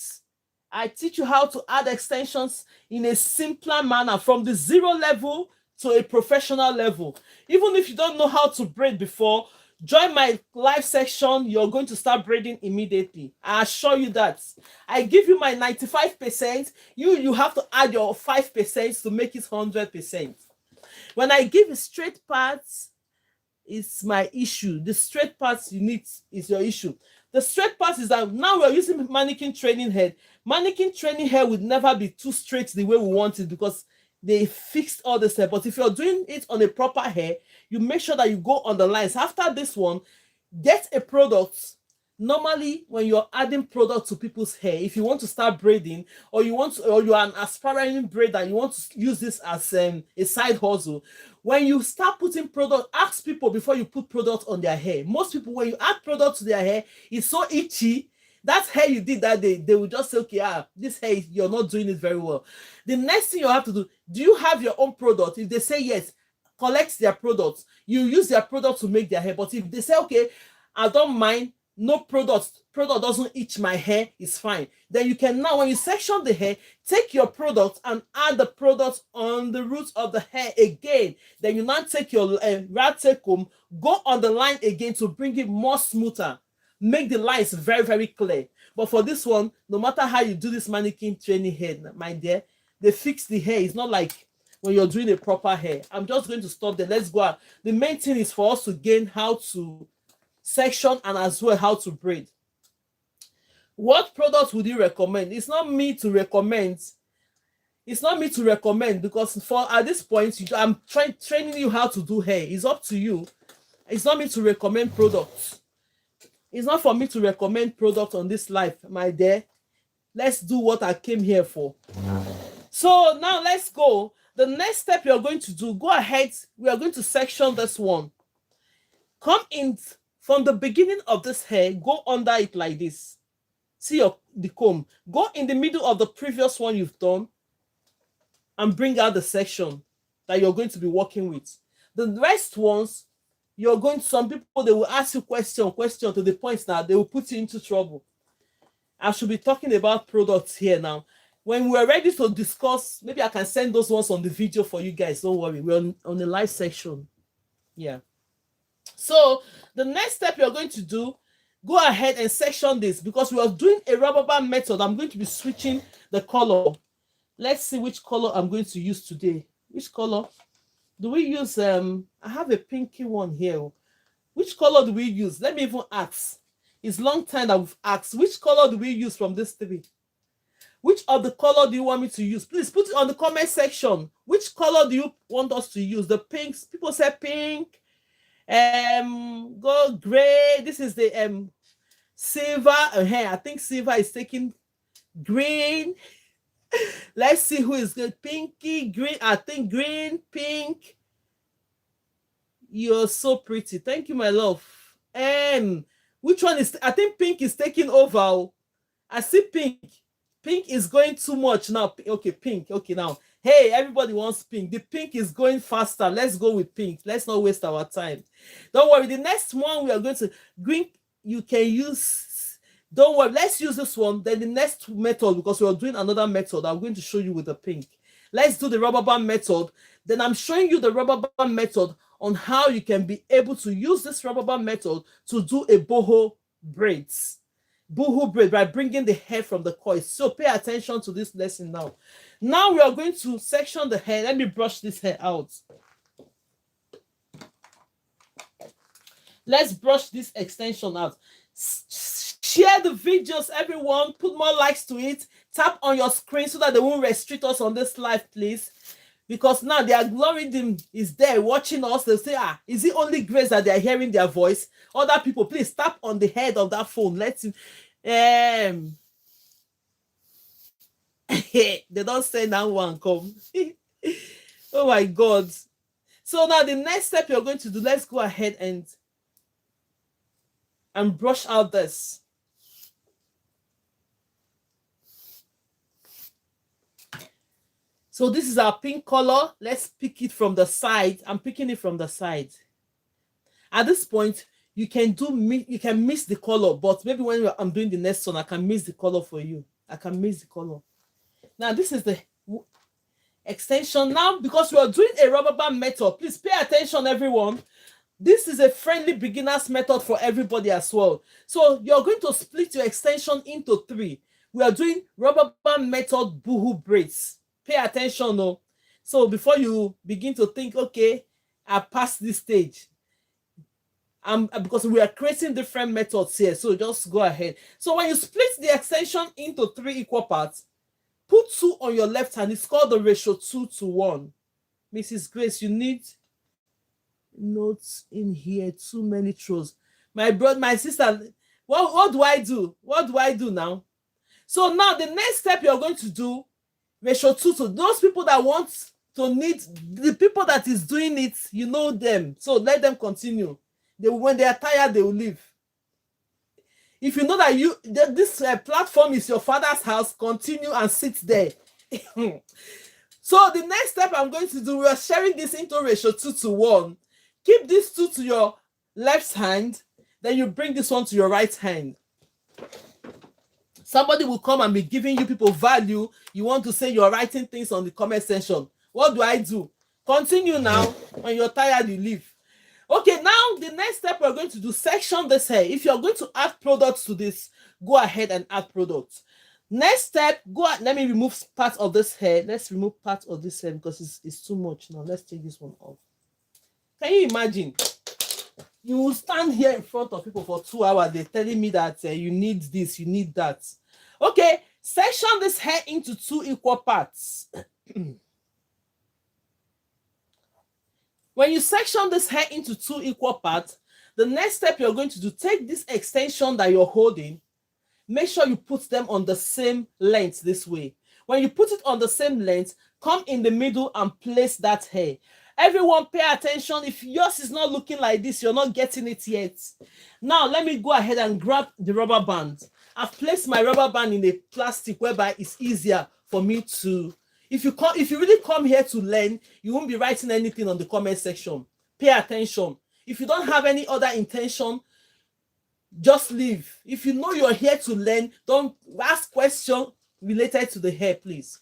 I teach you how to add extensions in a simpler manner from the 0 level to a professional level. Even if you don't know how to braid before, join my live section. You're going to start braiding immediately. I assure you that. I give you my 95%. You have to add your 5% to make it 100%. When I give you straight parts, it's my issue. The straight parts you need is your issue. The straight part is that now we're using mannequin training hair. Mannequin training hair would never be too straight the way we want it because they fixed all this hair. But if you're doing it on a proper hair, you make sure that you go on the lines. After this one, get a product. Normally, when you're adding product to people's hair, if you want to start braiding or you're an aspiring braider, you want to use this as a side hustle. When you start putting product, ask people before you put product on their hair. Most people, when you add product to their hair, it's so itchy. That hair you did that day, they will just say, okay, this hair, you're not doing it very well. The next thing you have to do you have your own product? If they say yes, collect their products. You use their product to make their hair. But if they say, okay, I don't mind, no product doesn't itch my hair, it's fine. Then you can now, when you section the hair, take your product and add the product on the roots of the hair again. Then you now take your rat tape comb, go on the line again to bring it more smoother. Make the lines very, very clear. But for this one, no matter how you do this mannequin training hair, my dear, they fix the hair. It's not like when you're doing a proper hair. I'm just going to stop there. Let's go out. The main thing is for us to gain how to section and as well how to braid. What product would you recommend? It's not me to recommend. It's not me to recommend because at this point, I'm training you how to do hair. It's up to you. It's not me to recommend products. It's not for me to recommend products on this life, my dear. Let's do what I came here for. So now let's go. The next step you're going to do, go ahead. We are going to section this one. Come in from the beginning of this hair, go under it like this. See the comb. Go in the middle of the previous one you've done and bring out the section that you're going to be working with. The rest ones, some people, they will ask you question to the point that they will put you into trouble. I should be talking about products here now. When we're ready to discuss, maybe I can send those ones on the video for you guys. Don't worry, we're on the live section. Yeah. So the next step you're going to do, go ahead and section this because we are doing a rubber band method. I'm going to be switching the color. Let's see which color I'm going to use today. Which color? Do we use, I have a pinky one here. Which color do we use? Let me even ask. It's long time that we've asked. Which color do we use from this three? Which of the color do you want me to use? Please put it on the comment section. Which color do you want us to use? The pinks. People say pink. Go gray. This is the silver. I think silver is taking green. Let's see who is good. Pinky, green. I think green, pink. You're so pretty. Thank you, my love. Which one is? I think pink is taking over. I see pink. Pink is going too much now. Okay, pink. Okay, now. Hey, everybody wants pink. The pink is going faster. Let's go with pink. Let's not waste our time. Don't worry. The next one we are going to green. You can use. Don't worry. Let's use this one. Then the next method, because we are doing another method, I'm going to show you with the pink. Let's do the rubber band method. Then I'm showing you the rubber band method on how you can be able to use this rubber band method to do a boho braids. Boho braid by bringing the hair from the coil. So pay attention to this lesson now. Now we are going to section the hair. Let me brush this hair out. Let's brush this extension out. Share the videos, everyone. Put more likes to it. Tap on your screen so that they won't restrict us on this live, please. Because now the algorithm is there watching us. They'll say, is it only Grace that they are hearing their voice? Other people, please tap on the head of that phone. Let's they don't say now one come. Oh my God. So now the next step you're going to do, let's go ahead and brush out this. So this is our pink color. Let's pick it from the side. I'm picking it from the side. At this point, you can mix the color, but maybe when I'm doing the next one, I can mix the color for you. I can mix the color. Now this is the extension. Now, because we are doing a rubber band method, please pay attention, everyone. This is a friendly beginner's method for everybody as well. So you're going to split your extension into 3. We are doing rubber band method boho braids. Pay attention, no. So before you begin to think, okay, I passed this stage. Because we are creating different methods here. So just go ahead. So when you split the extension into 3 equal parts, put 2 on your left hand. It's called the ratio 2:1. Mrs. Grace, you need notes in here. Too many throws. My brother, my sister, what do I do? What do I do now? So now the next step you're going to do, ratio 2. So those people that want to need, the people that is doing it, you know them. So let them continue. When they are tired, they will leave. If you know that this platform is your father's house, continue and sit there. So the next step I'm going to do, we are sharing this into ratio 2:1. Keep this 2 to your left hand, then you bring this one to your right hand. Somebody will come and be giving you people value. You want to say you're writing things on the comment section. What do I do? Continue now. When you're tired, you leave. Okay, now the next step we're going to do, section this hair. If you're going to add products to this, go ahead and add products. Next step, let me remove part of this hair. Let's remove part of this hair because it's too much now. Let's take this one off. Can you imagine? You will stand here in front of people for 2 hours. They're telling me that you need this, you need that. Okay, section this hair into 2 equal parts. When you section this hair into 2 equal parts, the next step you're going to do, take this extension that you're holding, make sure you put them on the same length this way. When you put it on the same length, come in the middle and place that hair. Everyone pay attention. If yours is not looking like this, you're not getting it yet. Now, let me go ahead and grab the rubber band. I've placed my rubber band in a plastic whereby it's easier for me to... If you really come here to learn, you won't be writing anything on the comment section. Pay attention. If you don't have any other intention, just leave. If you know you're here to learn, don't ask questions related to the hair, please.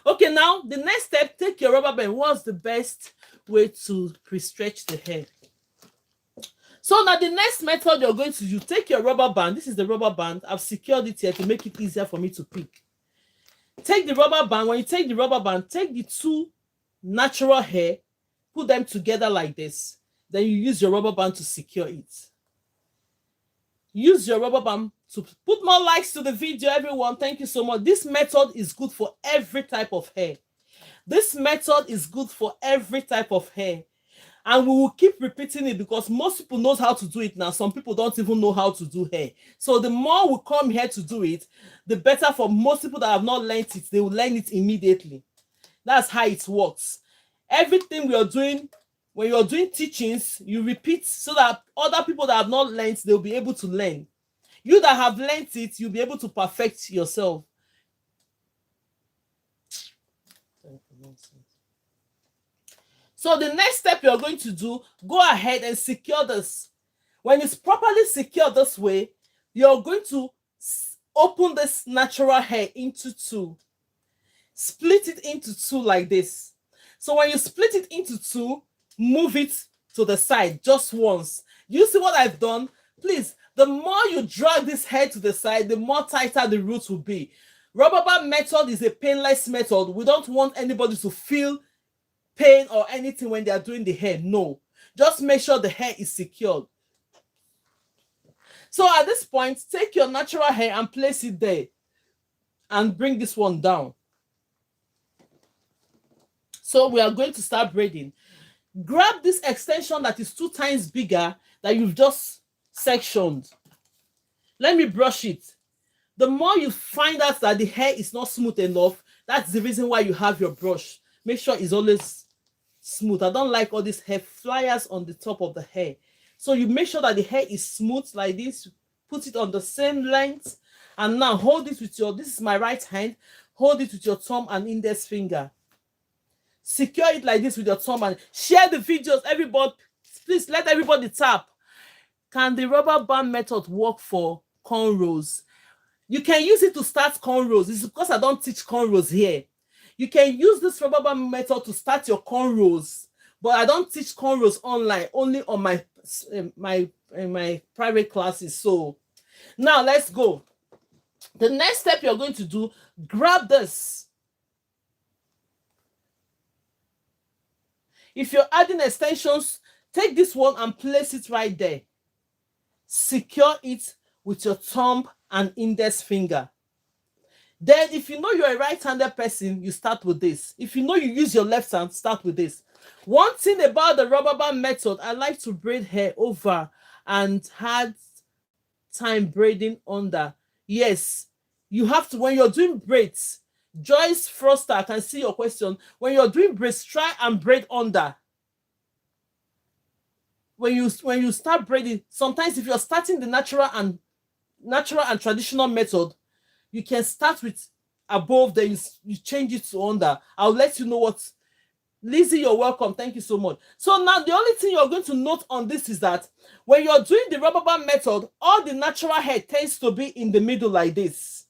Okay, now the next step, take your rubber band. What's the best way to pre-stretch the hair? So now the next method you're going to do, take your rubber band. This is the rubber band. I've secured it here to make it easier for me to pick. Take the rubber band. When you take the rubber band, take the 2 natural hair, put them together like this. Then you use your rubber band to secure it. use your rubber band to put more likes to the video, everyone. Thank you so much. This method is good for every type of hair. This method is good for every type of hair. And we will keep repeating it because most people knows how to do it now. Some people don't even know how to do hair. So the more we come here to do it, the better for most people that have not learned it. They will learn it immediately. That's how it works. Everything we are doing, when you're doing teachings, you repeat so that other people that have not learned, they'll be able to learn. You that have learned it, you'll be able to perfect yourself. So the next step you're going to do, go ahead and secure this. When it's properly secured this way, you're going to open this natural hair into two. Split it into two like this. So when you split it into two, move it to the side just once. You see what I've done? Please, the more you drag this hair to the side, the more tighter the roots will be. Rubber band method is a painless method. We don't want anybody to feel pain or anything when they are doing the hair. No, just make sure the hair is secured. So at this point, take your natural hair and place it there and bring this one down. So we are going to start braiding. Grab this extension that is 2 times bigger that you've just sectioned. Let me brush it. The more you find out that the hair is not smooth enough, that's the reason why you have your brush. Make sure it's always smooth. I don't like all these hair flyers on the top of the hair. So you make sure that the hair is smooth like this. Put it on the same length. And now hold it with your, this is my right hand. Hold it with your thumb and index finger. Secure it like this with your thumb and share the videos. Everybody, please let everybody tap. Can the rubber band method work for cornrows? You can use it to start cornrows. It's because I don't teach cornrows here. You can use this rubber band method to start your cornrows, but I don't teach cornrows online, only on my private classes. So now let's go. The next step you're going to do, grab this. If you're adding extensions, take this one and place it right there. Secure it with your thumb and index finger. Then if you know you're a right-handed person, you start with this. If you know you use your left hand, start with this. One thing about the rubber band method, I like to braid hair over and hard time braiding under. Yes, you have to, when you're doing braids, Joyce Froster, I can see your question. When you're doing braids, try and braid under. When you start braiding, sometimes if you're starting the natural and traditional method, you can start with above, then you change it to under. I'll let you know what. Lizzie, you're welcome. Thank you so much. So now the only thing you're going to note on this is that when you're doing the rubber band method, all the natural hair tends to be in the middle like this.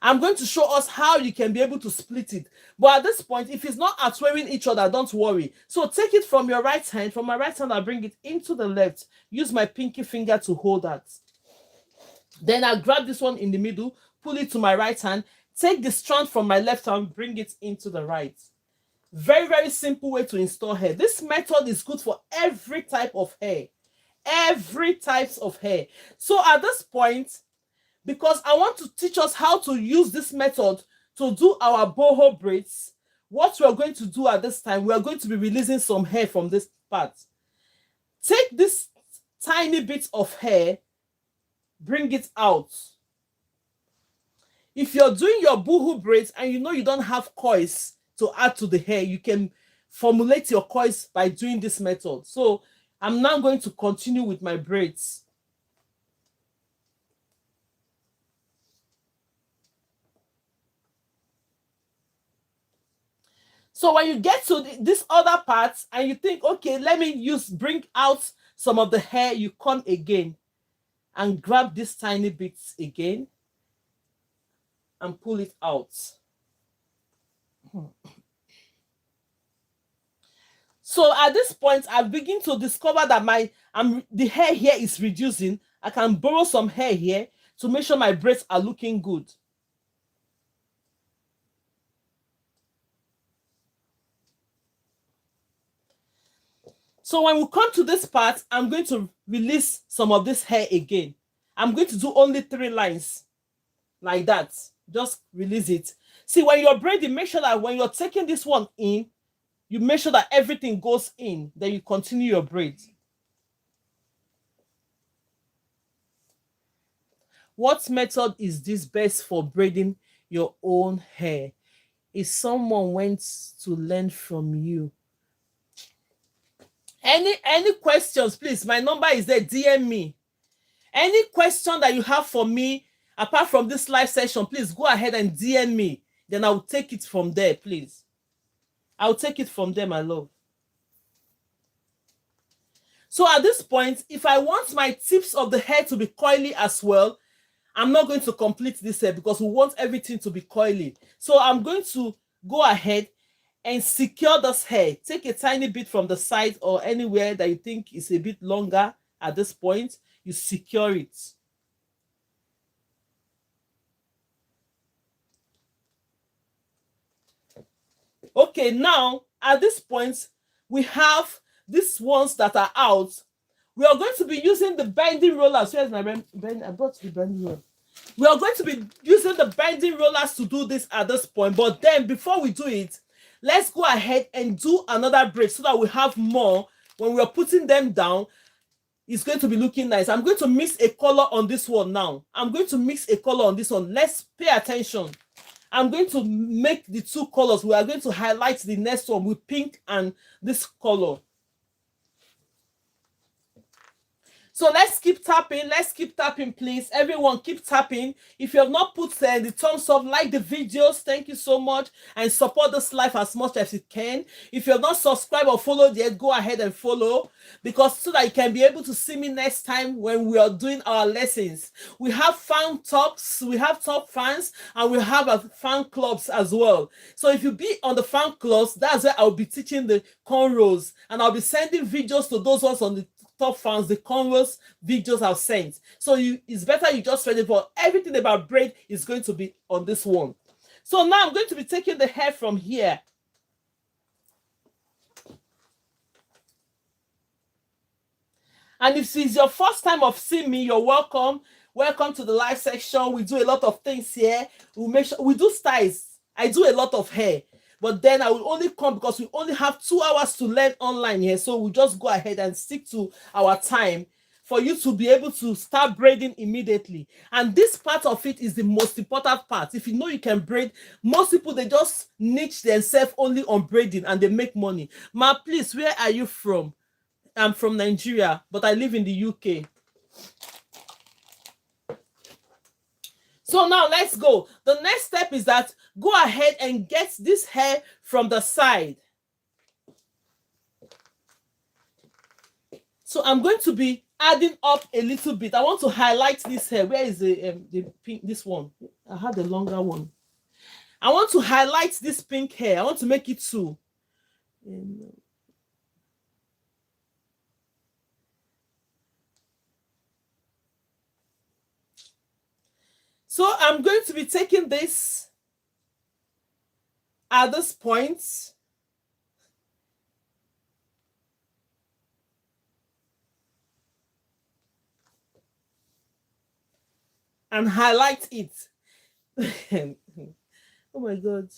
I'm going to show us how you can be able to split it. But at this point, if it's not outwearing each other, don't worry. So take it from your right hand. From my right hand, I'll bring it into the left. Use my pinky finger to hold that. Then I'll grab this one in the middle, pull it to my right hand, take the strand from my left hand, bring it into the right. Very, very simple way to install hair. This method is good for every type of hair. Every types of hair. So at this point, because I want to teach us how to use this method to do our boho braids, what we're going to do at this time, we're going to be releasing some hair from this part. Take this tiny bit of hair, bring it out. If you're doing your boohoo braids and you know you don't have coils to add to the hair, you can formulate your coils by doing this method. So I'm now going to continue with my braids. So when you get to this other part and you think, okay, let me bring out some of the hair, you come again and grab this tiny bits again and pull it out. So at this point, I begin to discover that the hair here is reducing. I can borrow some hair here to make sure my braids are looking good. So when we come to this part, I'm going to release some of this hair again. I'm going to do only 3 lines like that. Just release it. See, when you're braiding, make sure that when you're taking this one in, you make sure that everything goes in. Then you continue your braid. What method is this best for braiding your own hair? If someone went to learn from you. Any questions, please? My number is there. DM me. Any question that you have for me, apart from this live session, please go ahead and DM me. Then I'll take it from there, please. I'll take it from there, my love. So at this point, if I want my tips of the hair to be coily as well, I'm not going to complete this hair because we want everything to be coily. So I'm going to go ahead and secure this hair. Take a tiny bit from the side or anywhere that you think is a bit longer at this point. You secure it. Okay, now at this point, we have these ones that are out. We are going to be using the bending rollers. Where's my bend? I brought the bending roller. We are going to be using the bending rollers to do this at this point. But then before we do it, let's go ahead and do another braid so that we have more. When we are putting them down, it's going to be looking nice. I'm going to mix a color on this one now. I'm going to mix a color on this one. Let's pay attention. I'm going to make the 2 colors. We are going to highlight the next one with pink and this color. So let's keep tapping. Let's keep tapping, please. Everyone, keep tapping. If you have not put the thumbs up, like the videos, thank you so much. And support this live as much as you can. If you have not subscribed or followed yet, go ahead and follow. Because so that you can be able to see me next time when we are doing our lessons. We have fan talks, we have top fans, and we have a fan clubs as well. So if you be on the fan clubs, that's where I'll be teaching the cornrows. And I'll be sending videos to those ones on the top fans, the cornrows videos I've sent. So it's better you just ready for everything about braid is going to be on this one. So now I'm going to be taking the hair from here. And if it's your first time of seeing me, you're welcome. Welcome to the live section. We do a lot of things here. We make sure we do styles. I do a lot of hair. But then I will only come because we only have 2 hours to learn online here. So we'll just go ahead and stick to our time for you to be able to start braiding immediately. And this part of it is the most important part. If you know you can braid, most people, they just niche themselves only on braiding and they make money. Ma, please, where are you from? I'm from Nigeria, but I live in the UK. So now let's go. The next step is that go ahead and get this hair from the side. So I'm going to be adding up a little bit. I want to highlight this hair. Where is the pink? This one. I had the longer one. I want to highlight this pink hair. I want to make it 2. So I'm going to be taking this at this point. And highlight it. Oh my God.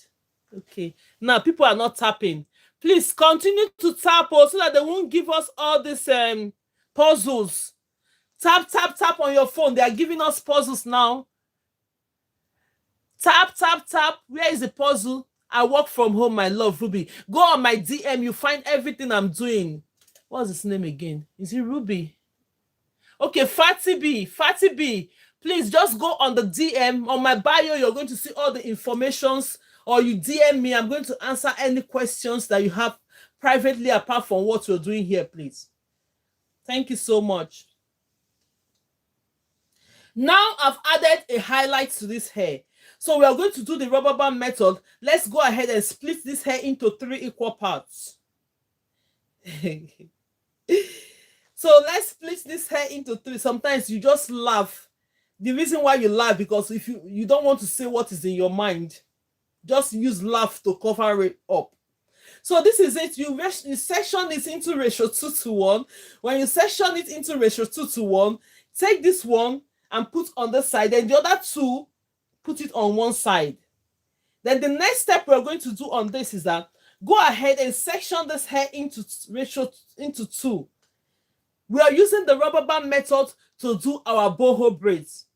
Okay. Now people are not tapping. Please continue to tap so that they won't give us all these puzzles. Tap, tap, tap on your phone. They are giving us puzzles now. Tap, tap, tap. Where is the puzzle? I work from home, my love, Ruby. Go on my DM. You find everything I'm doing. What's his name again? Is it Ruby? Okay, Fatty B. Fatty B. Please just go on the DM. On my bio, you're going to see all the informations. Or you DM me. I'm going to answer any questions that you have privately apart from what you're doing here, please. Thank you so much. Now I've added a highlight to this hair. So we are going to do the rubber band method. Let's go ahead and split this hair into 3 equal parts. So let's split this hair into 3. Sometimes you just laugh. The reason why you laugh, because if you don't want to say what is in your mind, just use laugh to cover it up. So this is it. You section it into ratio 2:1. When you section it into ratio 2:1, take this one and put on the side, then the other two, put it on one side. Then the next step we're going to do on this is that go ahead and section this hair into ratio into 2. We are using the rubber band method to do our boho braids.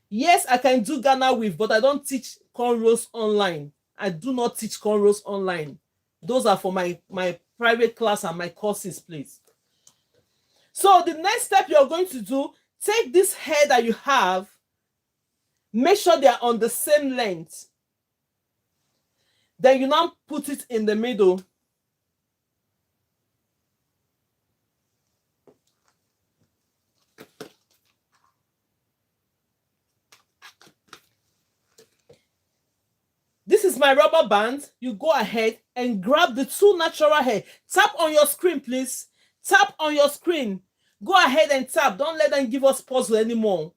Yes, I can do Ghana weave, but I don't teach cornrows online. I do not teach cornrows online. Those are for my private class and my courses, please. So the next step you're going to do, take this hair that you have, make sure they are on the same length. Then you now put it in the middle. This is my rubber band. You go ahead and grab the 2 natural hair. Tap on your screen, please. Tap on your screen. Go ahead and tap. Don't let them give us puzzle anymore.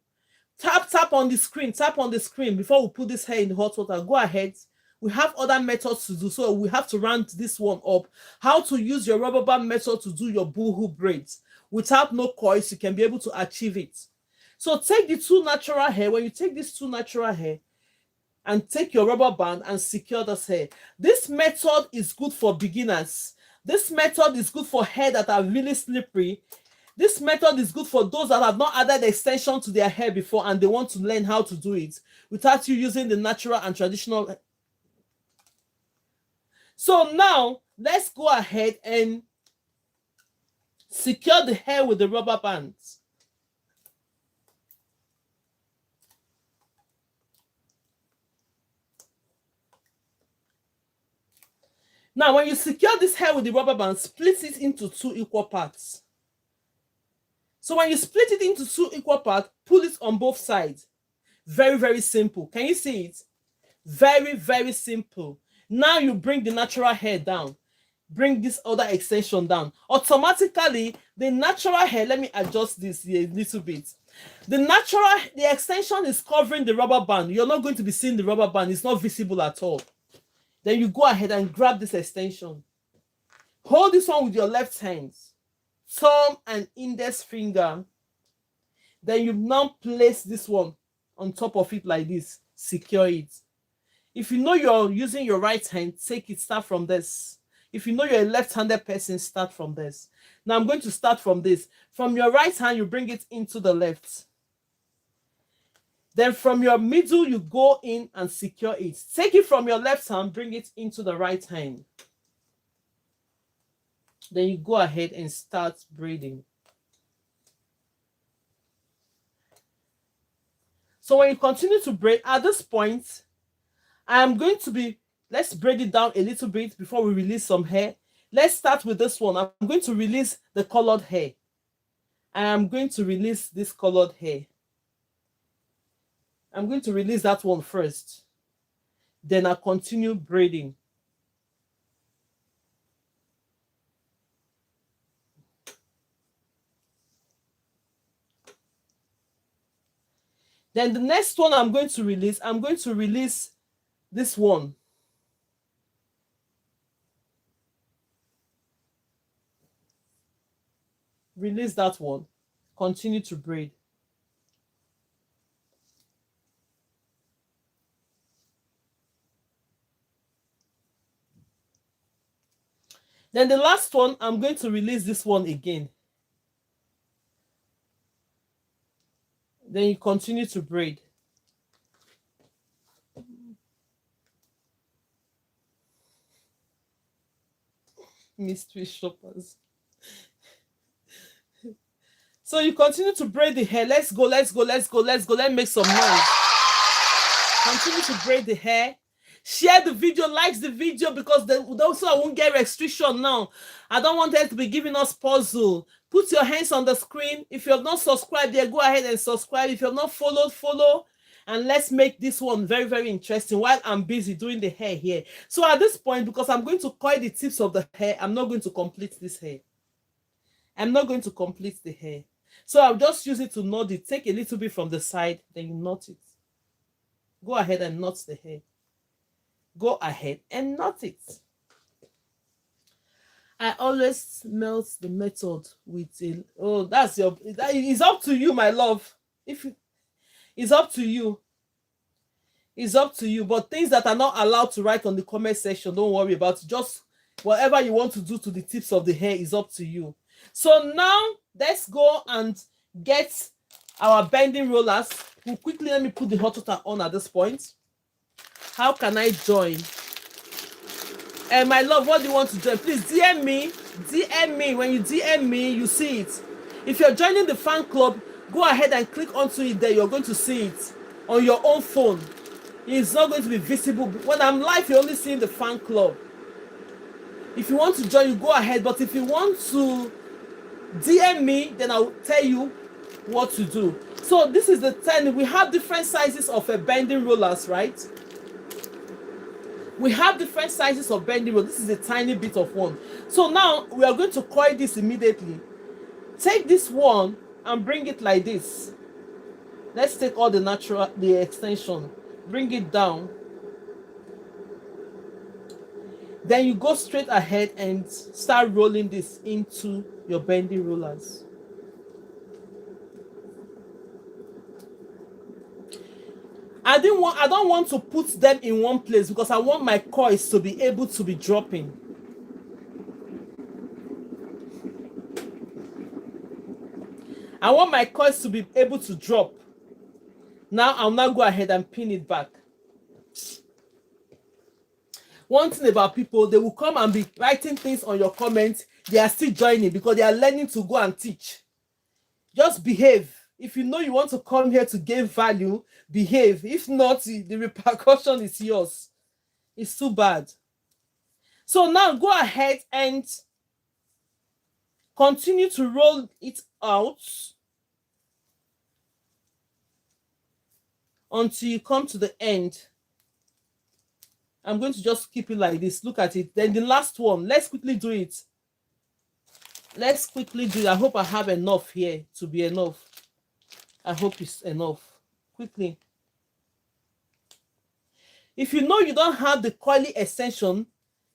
Tap on the screen. Tap on the screen before we put this hair in the hot water. Go ahead. We have other methods to do, so we have to round this one up. How to use your rubber band method to do your boohoo braids. Without no coils, you can be able to achieve it. So take the 2 natural hair. When you take these 2 natural hair, and take your rubber band and secure this hair. This method is good for beginners. This method is good for hair that are really slippery. This method is good for those that have not added extension to their hair before and they want to learn how to do it without you using the natural and traditional. So now let's go ahead and secure the hair with the rubber bands. Now, when you secure this hair with the rubber band, split it into 2 equal parts. So when you split it into 2 equal parts, pull it on both sides. Very, very simple. Can you see it? Very, very simple. Now you bring the natural hair down. Bring this other extension down. Automatically, the natural hair, let me adjust this here a little bit. The extension is covering the rubber band. You're not going to be seeing the rubber band. It's not visible at all. Then you go ahead and grab this extension. Hold this one with your left hand, thumb and index finger. Then you now place this one on top of it like this. Secure it. If you know you're using your right hand, take it, start from this. If you know you're a left-handed person, start from this. Now I'm going to start from this. From your right hand, you bring it into the left. Then from your middle, you go in and secure it. Take it from your left hand, bring it into the right hand. Then you go ahead and start braiding. So when you continue to braid, at this point, I am going to be, let's braid it down a little bit before we release some hair. Let's start with this one. I'm going to release the colored hair. I am going to release this colored hair. I'm going to release that one first. Then I'll continue braiding. Then the next one I'm going to release this one. Release that one. Continue to braid. Then the last one, I'm going to release this one again. Then you continue to braid. Mystery shoppers. So you continue to braid the hair. Let's go. Let's make some noise. Continue to braid the hair. Share the video, like the video, because also I won't get restriction now. I don't want them to be giving us puzzle. Put your hands on the screen. If you have not subscribed there, go ahead and subscribe. If you have not followed, follow. And let's make this one very, very interesting while I'm busy doing the hair here. So at this point, because I'm going to coil the tips of the hair, I'm not going to complete this hair. I'm not going to complete the hair. So I'll just use it to knot it. Take a little bit from the side, then you knot it. Go ahead and knot the hair. go ahead and knot it. I always melt the method with a, oh, that's your, that is up to you, my love. If it's up to you, it's up to you. But things that are not allowed to write on the comment section, don't worry about it. Just whatever you want to do to the tips of the hair is up to you. So now let's go and get our bending rollers. We'll quickly, let me put the hot water on at this point. How can I join? And my love, what do you want to join? Please DM me. DM me. When you DM me, you see it. If you're joining the fan club, go ahead and click onto it there. You're going to see it on your own phone. It's not going to be visible. When I'm live, you're only seeing the fan club. If you want to join, you go ahead. But if you want to DM me, then I'll tell you what to do. So this is the 10. We have different sizes of bending rollers, right? We have different sizes of bending roll. This is a tiny bit of one. So now we are going to coil this immediately. Take this one and bring it like this. Let's take all the extension, bring it down. Then you go straight ahead and start rolling this into your bending rollers. I don't want to put them in one place because I want my coils to be able to be dropping. I want my coils to be able to drop. Now I'll now go ahead and pin it back. One thing about people, they will come and be writing things on your comments. They are still joining because they are learning to go and teach. Just behave. If you know you want to come here to gain value, behave. If not, the repercussion is yours. It's too bad. So now go ahead and continue to roll it out until you come to the end. I'm going to just keep it like this. Look at it. Then the last one. Let's quickly do it. Let's quickly do it. I hope I have enough here to be enough. I hope it's enough. Quickly. If you know you don't have the coily extension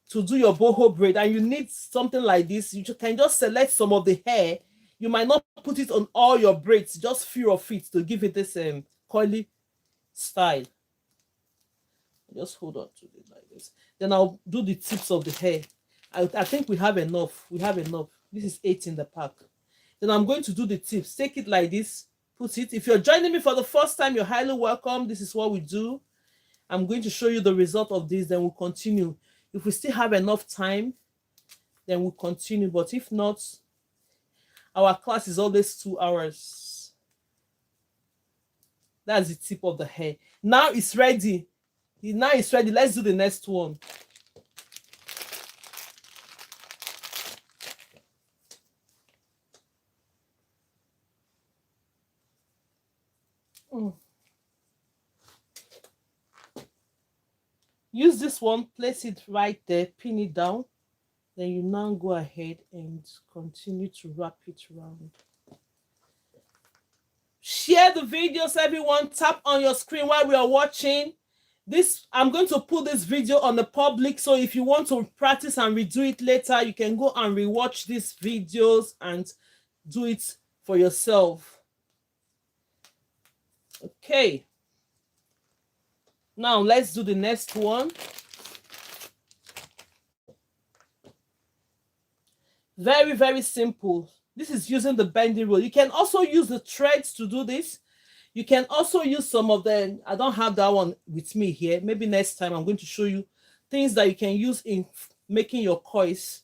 to do your boho braid and you need something like this, you can just select some of the hair. You might not put it on all your braids, just few of it to give it this coily style. Just hold on to it like this. Then I'll do the tips of the hair. I think we have enough. We have enough. This is 8 in the pack. Then I'm going to do the tips. Take it like this. Put it. If you're joining me for the first time, you're highly welcome. This is what we do. I'm going to show you the result of this. Then we'll continue. If we still have enough time, then we'll continue. But if not, our class is always 2 hours. That's the tip of the hair. Now it's ready. Now it's ready. Let's do the next one. Use this one, place it right there, pin it down. Then you now go ahead and continue to wrap it around. Share the videos, everyone. Tap on your screen while we are watching. This, I'm going to put this video on the public, so if you want to practice and redo it later, you can go and rewatch these videos and do it for yourself. Okay. Now let's do the next one. Very, very simple. This is using the bending roll. You can also use the threads to do this. You can also use some of them. I don't have that one with me here. Maybe next time I'm going to show you things that you can use in making your coils.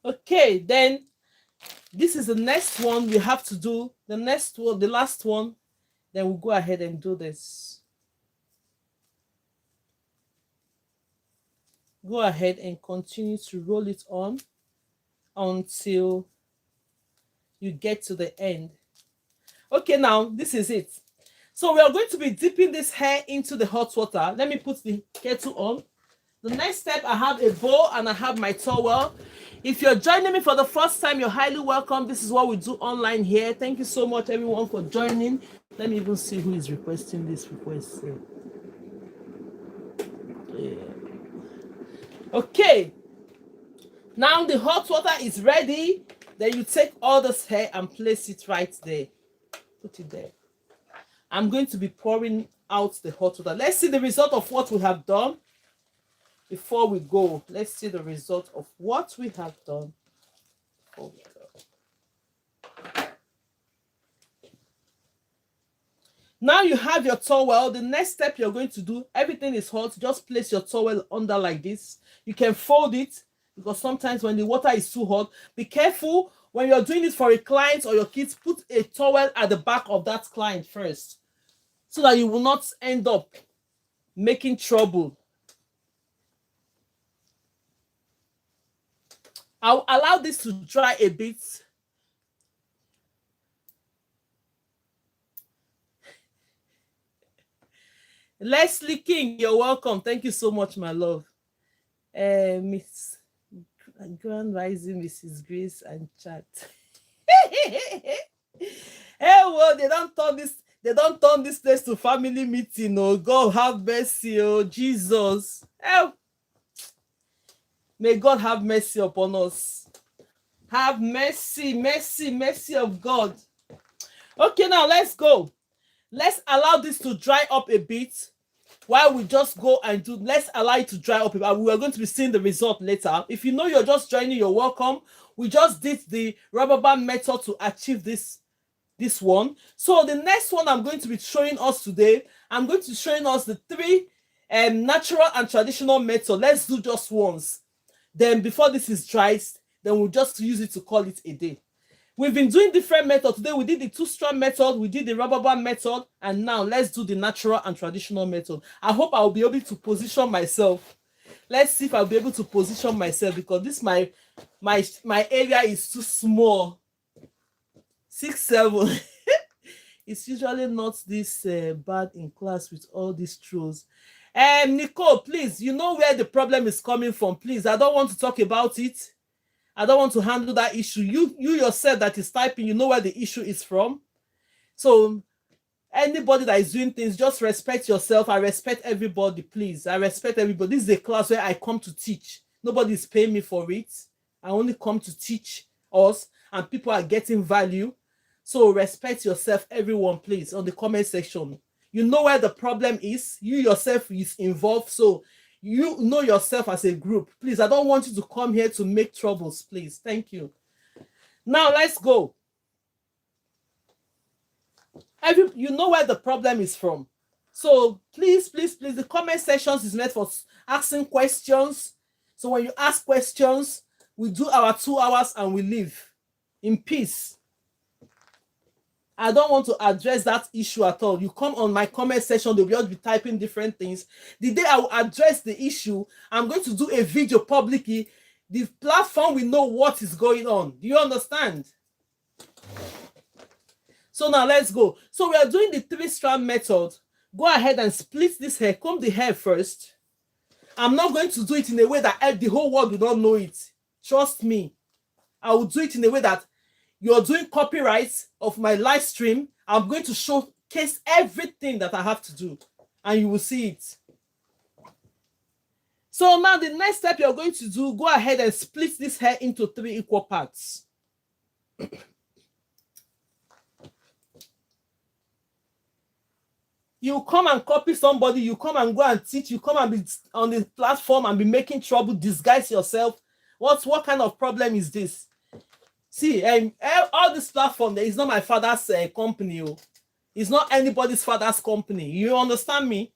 Okay, then this is the next one we have to do. The next one, the last one, then we'll go ahead and do this. Go ahead and continue to roll it on until you get to the end. Okay, now this is it. So we are going to be dipping this hair into the hot water. Let me put the kettle on. The next step, I have a bowl and I have my towel. If you're joining me for the first time, you're highly welcome. This is what we do online here. Thank you so much, everyone, for joining. Let me even see who is requesting this request. Yeah. Okay. Now the hot water is ready. Then you take all this hair and place it right there. Put it there. I'm going to be pouring out the hot water. Let's see the result of what we have done. Before we go, let's see the result of what we have done. Before we go. Now you have your towel. The next step you're going to do, everything is hot. Just place your towel under like this. You can fold it because sometimes when the water is too hot, be careful when you're doing it for a client or your kids, put a towel at the back of that client first so that you will not end up making trouble. I'll allow this to dry a bit. Leslie King, you're welcome. Thank you so much, my love. Miss Grand Rising, Mrs. Grace and Chat. Well, they don't turn this place to family meeting. Oh, God have mercy. Oh, Jesus. May God have mercy upon us. Have mercy, mercy, mercy of God. Okay, now let's go. Let's allow this to dry up a bit while we just go and do. Let's allow it to dry up. We are going to be seeing the result later. If you know you're just joining, you're welcome. We just did the rubber band method to achieve this one. So the next one I'm going to be showing us today, I'm going to be showing us the three natural and traditional method. Let's do just once. Then before this is dried, then we'll just use it to call it a day. We've been doing different methods. Today we did the two-strand method, we did the rubber band method, and now let's do the natural and traditional method. I hope I'll be able to position myself. Let's see if I'll be able to position myself because this my area is too small. 6'7". It's usually not this bad in class with all these throws. Nicole, please, you know where the problem is coming from. Please, I don't want to talk about it. I don't want to handle that issue. You yourself that is typing, you know where the issue is from. So anybody that is doing things, just respect yourself. I respect everybody, please. I respect everybody. This is a class where I come to teach. Nobody is paying me for it. I only come to teach us, and people are getting value. So respect yourself, everyone, please, on the comment section. You know where the problem is. You yourself is involved. So you know yourself as a group. Please, I don't want you to come here to make troubles, please. Thank you. Now, let's go. You know where the problem is from. So please, please, please, the comment sections is meant for asking questions. So when you ask questions, we do our 2 hours and we leave in peace. I don't want to address that issue at all. You come on my comment section, they'll just be typing different things. The day I will address the issue, I'm going to do a video publicly. The platform will know what is going on. Do you understand? So now let's go. So we are doing the 3-strand method. Go ahead and split this hair. Comb the hair first. I'm not going to do it in a way that the whole world will not know it. Trust me. I will do it in a way that you're doing copyright of my live stream. I'm going to showcase everything that I have to do, and you will see it. So now the next step you're going to do, go ahead and split this hair into 3 equal parts. You come and copy somebody, you come and go and teach, you come and be on the platform and be making trouble, disguise yourself. What kind of problem is this? See, all this platform there is not my father's company. It's not anybody's father's company. You understand me?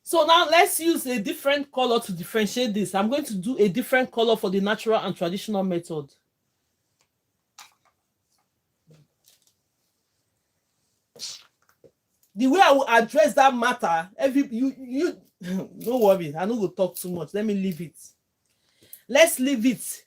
So now let's use a different color to differentiate this. I'm going to do a different color for the natural and traditional method. the way I will address that matter, you don't worry, I no go talk too much. Let me leave it. Let's leave it.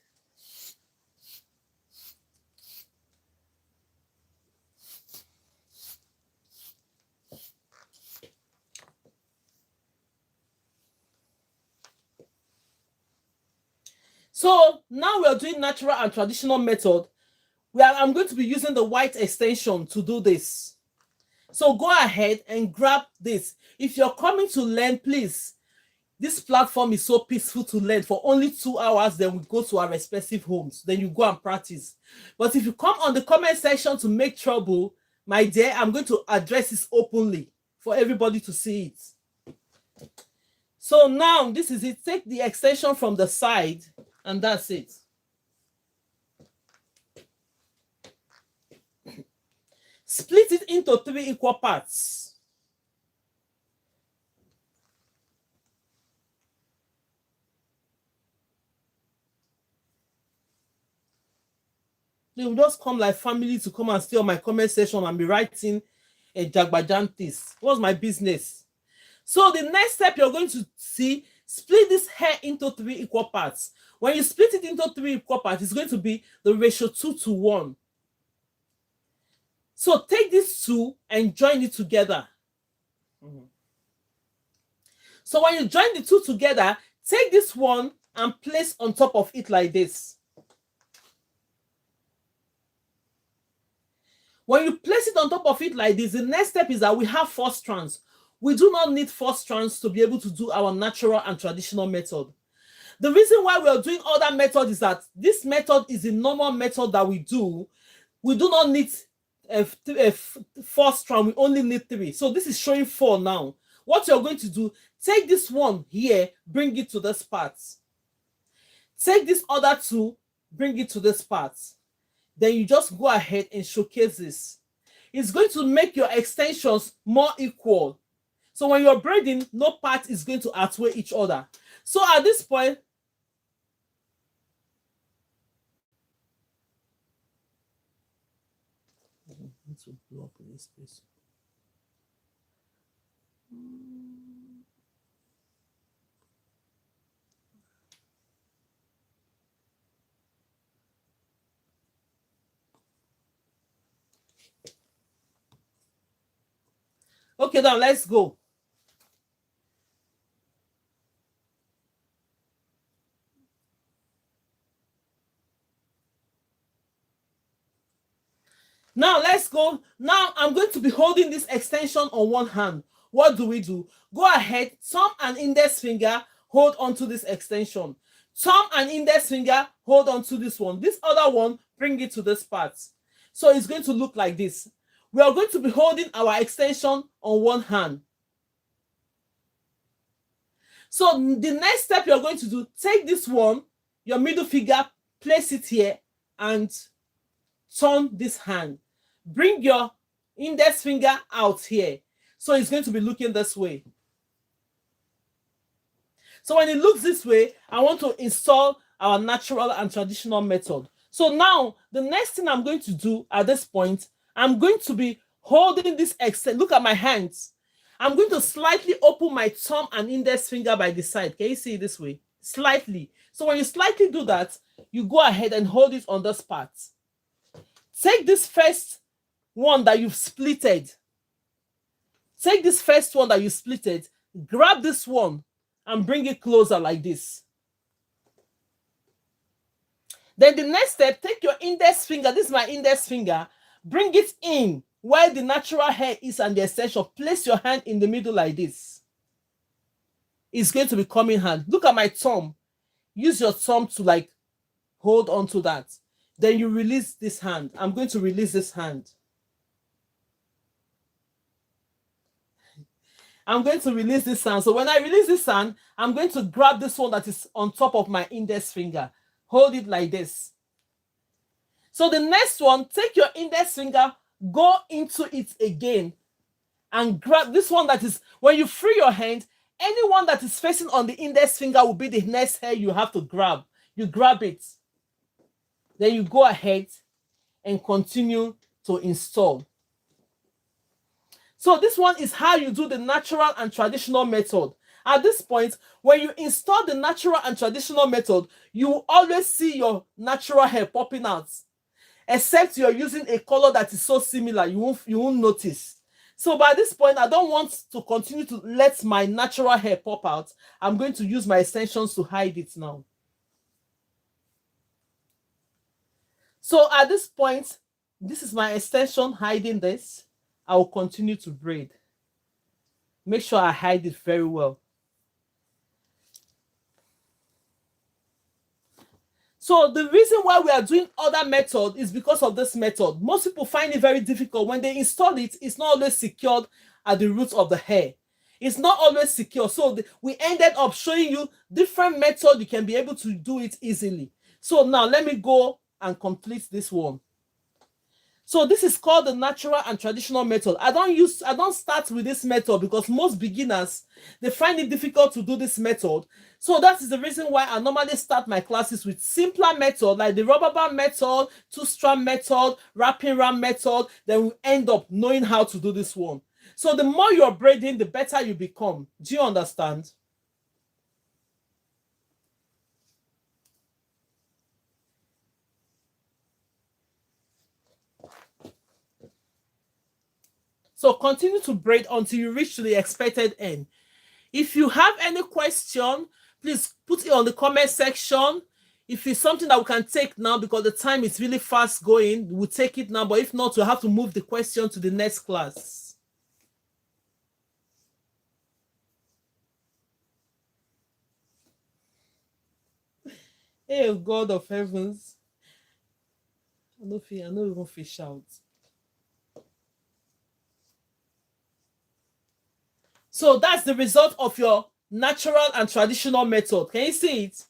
So now we are doing natural and traditional method. I'm going to be using the white extension to do this. So go ahead and grab this. If you're coming to learn, please, this platform is so peaceful to learn for only 2 hours. Then we go to our respective homes. Then you go and practice. But if you come on the comment section to make trouble, my dear, I'm going to address this openly for everybody to see it. So now this is it. Take the extension from the side, and that's it. Split it into 3 equal parts. They will just come like family to come and stay on my comment section and be writing a jagbajantis. What's my business? So the next step you're going to see, split this hair into 3 equal parts. When you split it into 3 equal parts, it's going to be the ratio 2:1. So take these 2 and join it together. So when you join the 2 together, take this one and place on top of it like this. When you place it on top of it like this, the next step is that we have 4 strands. We do not need 4 strands to be able to do our natural and traditional method. The reason why we are doing other methods is that this method is a normal method that we do. We do not need a 4 strand, we only need 3. So this is showing 4 now. What you're going to do, take this one here, bring it to this part. Take this other 2, bring it to this part. Then you just go ahead and showcase this. It's going to make your extensions more equal. So when you're braiding, no part is going to outweigh each other. So at this point, I need to block this space. Okay, now let's go. Now let's go. Now I'm going to be holding this extension on one hand. What do? Go ahead, thumb and index finger, hold onto this extension. Thumb and index finger, hold onto this one. This other one, bring it to this part. So it's going to look like this. We are going to be holding our extension on one hand. So the next step you're going to do, take this one, your middle finger, place it here, and turn this hand. Bring your index finger out here. So it's going to be looking this way. So when it looks this way, I want to install our natural and traditional method. So now, the next thing I'm going to do at this point, I'm going to be holding this extent. Look at my hands. I'm going to slightly open my thumb and index finger by the side. Can you see it this way? Slightly. So when you slightly do that, you go ahead and hold it on this part. Take this first one that you've splitted. Take this first one that you splitted. Grab this one and bring it closer like this. Then the next step, take your index finger. This is my index finger. Bring it in where the natural hair is and the extension. Place your hand in the middle like this. It's going to be coming hand. Look at my thumb. Use your thumb to like hold on to that. Then you release this hand. I'm going to release this hand. I'm going to release this hand. So when I release this hand, I'm going to grab this one that is on top of my index finger. Hold it like this. So the next one, take your index finger, go into it again, and grab this one that is, when you free your hand, anyone that is facing on the index finger will be the next hair you have to grab. You grab it. Then you go ahead and continue to install. So this one is how you do the natural and traditional method. At this point, when you install the natural and traditional method, you will always see your natural hair popping out. Except you're using a color that is so similar, you won't notice. So by this point, I don't want to continue to let my natural hair pop out. I'm going to use my extensions to hide it now. So at this point, this is my extension hiding this. I will continue to braid. Make sure I hide it very well. So the reason why we are doing other method is because of this method. Most people find it very difficult. When they install it, it's not always secured at the roots of the hair. It's not always secure. So we ended up showing you different methods you can be able to do it easily. So now let me go and complete this one. So this is called the natural and traditional method. I don't start with this method because most beginners, they find it difficult to do this method. So that is the reason why I normally start my classes with simpler method like the rubber band method, two-strand method, wrapping round method. Then we end up knowing how to do this one. So the more you're braiding, the better you become. Do you understand? So continue to braid until you reach to the expected end. If you have any question, please put it on the comment section. If it's something that we can take now because the time is really fast going, we'll take it now. But if not, we'll have to move the question to the next class. Hey, God of heavens. I don't even fish out. So that's the result of your natural and traditional method. Can you see it?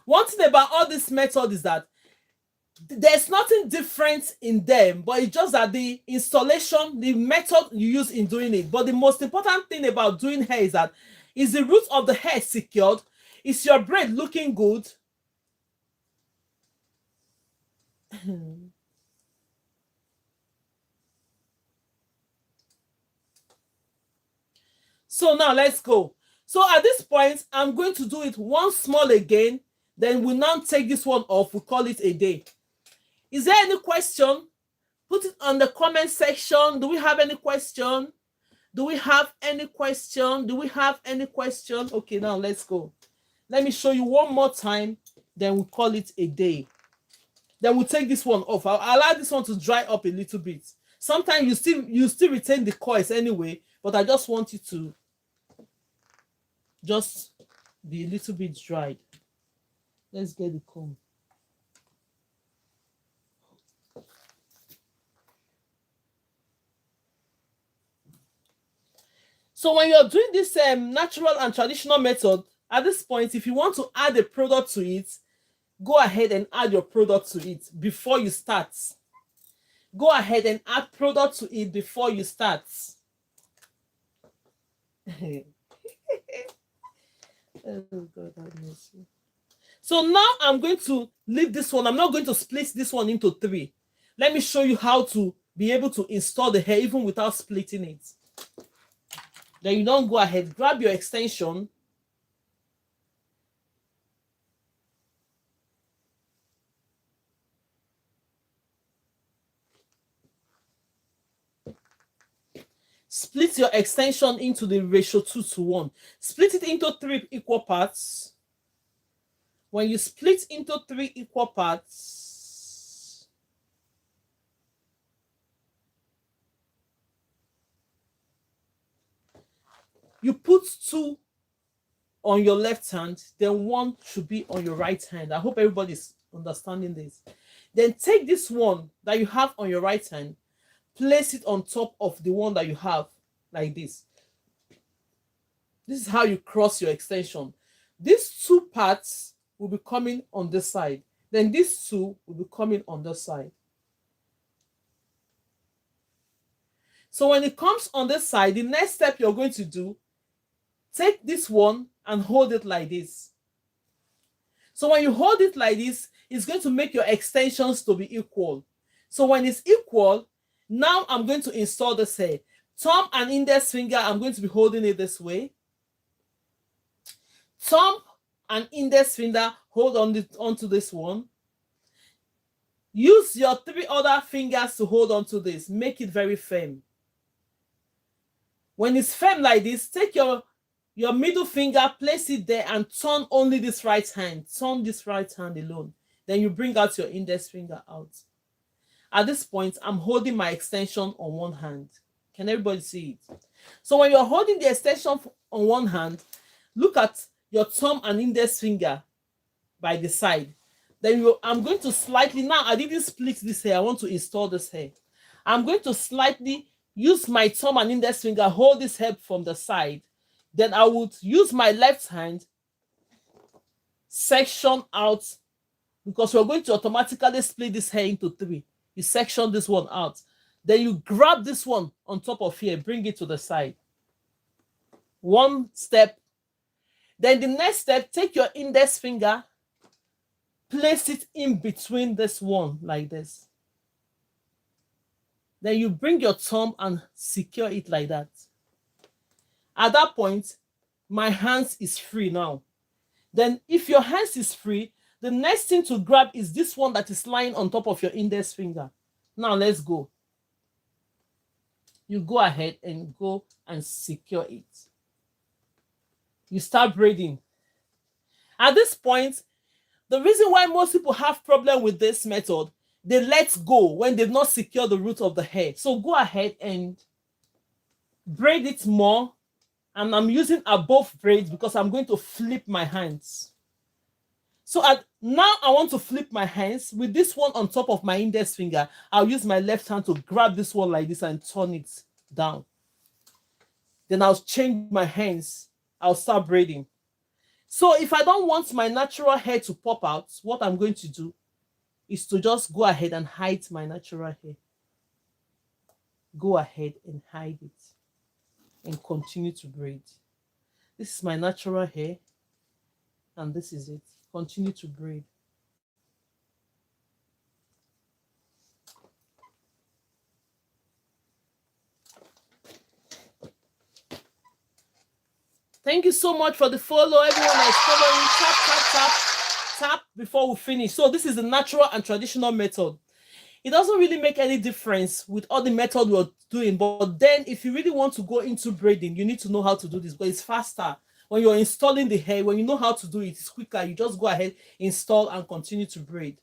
One thing about all this method is that there's nothing different in them, but it's just that the installation, the method you use in doing it. But the most important thing about doing hair is that is the root of the hair secured? Is your braid looking good? So now let's go. So at this point, I'm going to do it one small again. Then we'll now take this one off. We'll call it a day. Is there any question? Put it on the comment section. Do we have any question? Do we have any question? Do we have any question? Okay, now let's go. Let me show you one more time. Then we'll call it a day. Then we'll take this one off. I'll allow this one to dry up a little bit. Sometimes you still retain the coils anyway, but I just want you to just be a little bit dried. Let's get the comb. So when you're doing this natural and traditional method, at this point, if you want to add a product to it, go ahead and add your product to it before you start. Go ahead and add product to it before you start. Oh God, have mercy. So now I'm going to leave this one. I'm not going to split this one into 3. Let me show you how to be able to install the hair even without splitting it. Then you don't go ahead, grab your extension. Split your extension into the ratio 2:1. Split it into 3 equal parts. When you split into 3 equal parts, you put 2 on your left hand, then 1 should be on your right hand. I hope everybody's understanding this. Then take this one that you have on your right hand, place it on top of the one that you have, like this. This is how you cross your extension. These 2 parts will be coming on this side. Then these 2 will be coming on this side. So when it comes on this side, the next step you're going to do, take this one and hold it like this. So when you hold it like this, it's going to make your extensions to be equal. So when it's equal, now I'm going to install this hair. Thumb and index finger, I'm going to be holding it this way. Thumb and index finger, hold on onto this one. Use your 3 other fingers to hold on to this. Make it very firm. When it's firm like this, take your middle finger, place it there, and turn only this right hand. Turn this right hand alone. Then you bring out your index finger out. At this point, I'm holding my extension on one hand. Can everybody see it? So when you're holding the extension on one hand, look at your thumb and index finger by the side. Then I'm going to slightly, now I didn't split this hair, I want to install this hair. I'm going to slightly use my thumb and index finger, hold this hair from the side. Then I would use my left hand, section out, because we're going to automatically split this hair into 3. You section this one out. Then you grab this one on top of here, bring it to the side. One step. Then the next step, take your index finger, place it in between this one like this. Then you bring your thumb and secure it like that. At that point, my hands is free now. Then if your hands is free, the next thing to grab is this one that is lying on top of your index finger. Now let's go. You go ahead and go and secure it. You start braiding. At this point, the reason why most people have problem with this method, they let go when they've not secured the root of the hair. So go ahead and braid it more. And I'm using above braids because I'm going to flip my hands. So now I want to flip my hands. With this one on top of my index finger, I'll use my left hand to grab this one like this and turn it down. Then I'll change my hands. I'll start braiding. So if I don't want my natural hair to pop out, what I'm going to do is to just go ahead and hide my natural hair. Go ahead and hide it and continue to braid. This is my natural hair and this is it. Continue to braid. Thank you so much for the follow. Everyone that is following, tap, tap, tap, tap before we finish. So this is the natural and traditional method. It doesn't really make any difference with all the method we're doing, but then if you really want to go into braiding, you need to know how to do this, but it's faster. When you're installing the hair, when you know how to do it, it's quicker. You just go ahead, install, and continue to braid.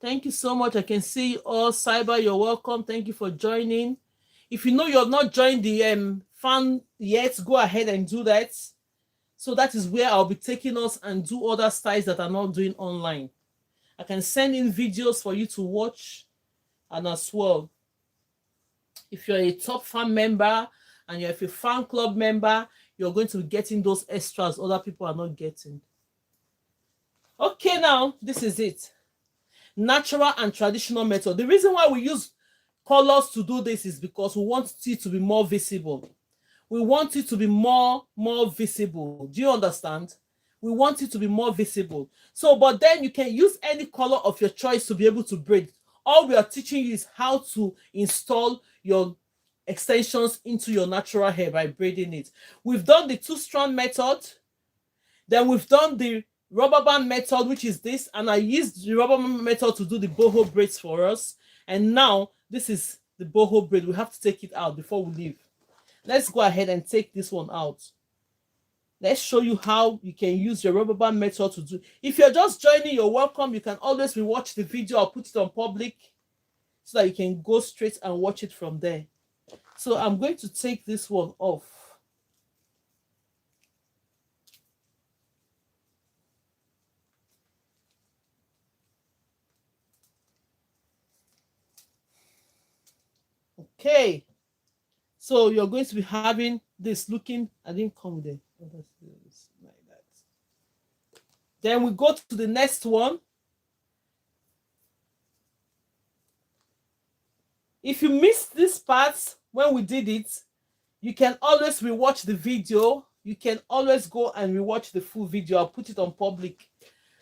Thank you so much. I can see you all. Cyber, you're welcome. Thank you for joining. If you know you have not joined the fan yet, go ahead and do that. So that is where I'll be taking us and do other styles that I'm not doing online. I can send in videos for you to watch, and as well, if you're a top fan member and you're a fan club member, you're going to be getting those extras other people are not getting. Okay, now this is it. Natural and traditional method. The reason why we use colors to do this is because we want it to be more visible. We want it to be more visible. Do you understand? We want it to be more visible. So, but then you can use any color of your choice to be able to braid. All we are teaching you is how to install your extensions into your natural hair by braiding it. We've done the 2-strand method. Then we've done the rubber band method, which is this, and I used the rubber band method to do the boho braids for us. And now this is the boho braid. We have to take it out before we leave. Let's go ahead and take this one out. Let's show you how you can use your rubber band method to do. If you're just joining, you're welcome. You can always rewatch the video. I'll put it on public so that you can go straight and watch it from there. So I'm going to take this one off. Okay, so you're going to be having this looking, I didn't come there. Like that. Then we go to the next one. If you missed this part when we did it, You can always rewatch the video. You can always go and rewatch the full video. I'll put it on public.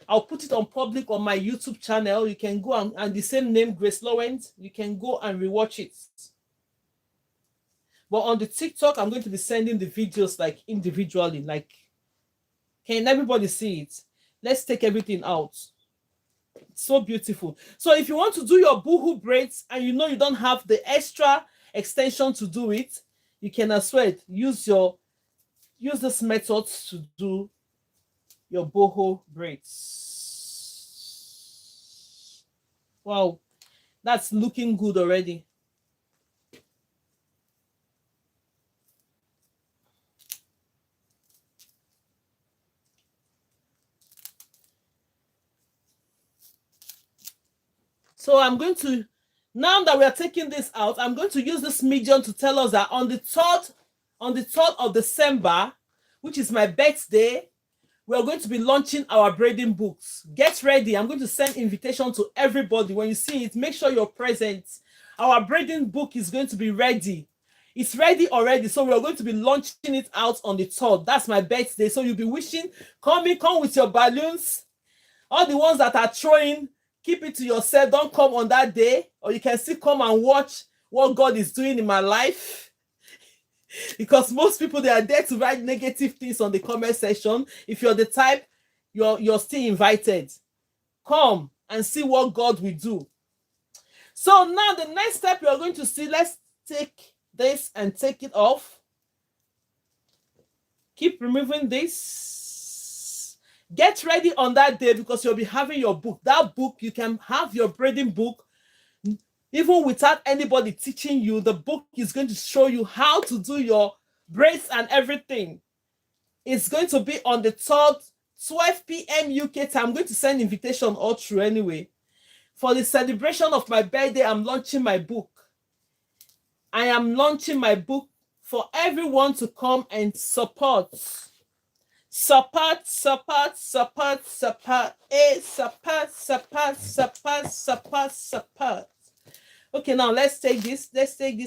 I'll put it on public on my YouTube channel. You can go and the same name, Grace Lawend. You can go and rewatch it. But on the TikTok, I'm going to be sending the videos like individually. Like, can everybody see it? Let's take everything out. It's so beautiful. So if you want to do your boohoo braids and you know you don't have the extra extension to do it, you can as well use this method to do your boho braids. Wow, that's looking good already. So I'm going to, now that we are taking this out, I'm going to use this medium to tell us that on the 3rd of December, which is my birthday, we are going to be launching our braiding books. Get ready. I'm going to send invitation to everybody. When you see it, make sure you're present. Our braiding book is going to be ready. It's ready already. So we're going to be launching it out on the 3rd. That's my birthday. So you'll be wishing, come with your balloons. All the ones that are throwing, keep it to yourself. Don't come on that day. Or you can still come and watch what God is doing in my life. Because most people, they are there to write negative things on the comment section. If you're the type, you're still invited. Come and see what God will do. So now the next step you're going to see, let's take this and take it off. Keep removing this. Get ready on that day because you'll be having your book. That book, you can have your braiding book even without anybody teaching you. The book is going to show you how to do your braids and everything. It's going to be on the 3rd, 12 p.m. UK time. I'm going to send invitation all through anyway. For the celebration of my birthday, I'm launching my book. I am launching my book for everyone to come and support. Support. Okay, now let's take this.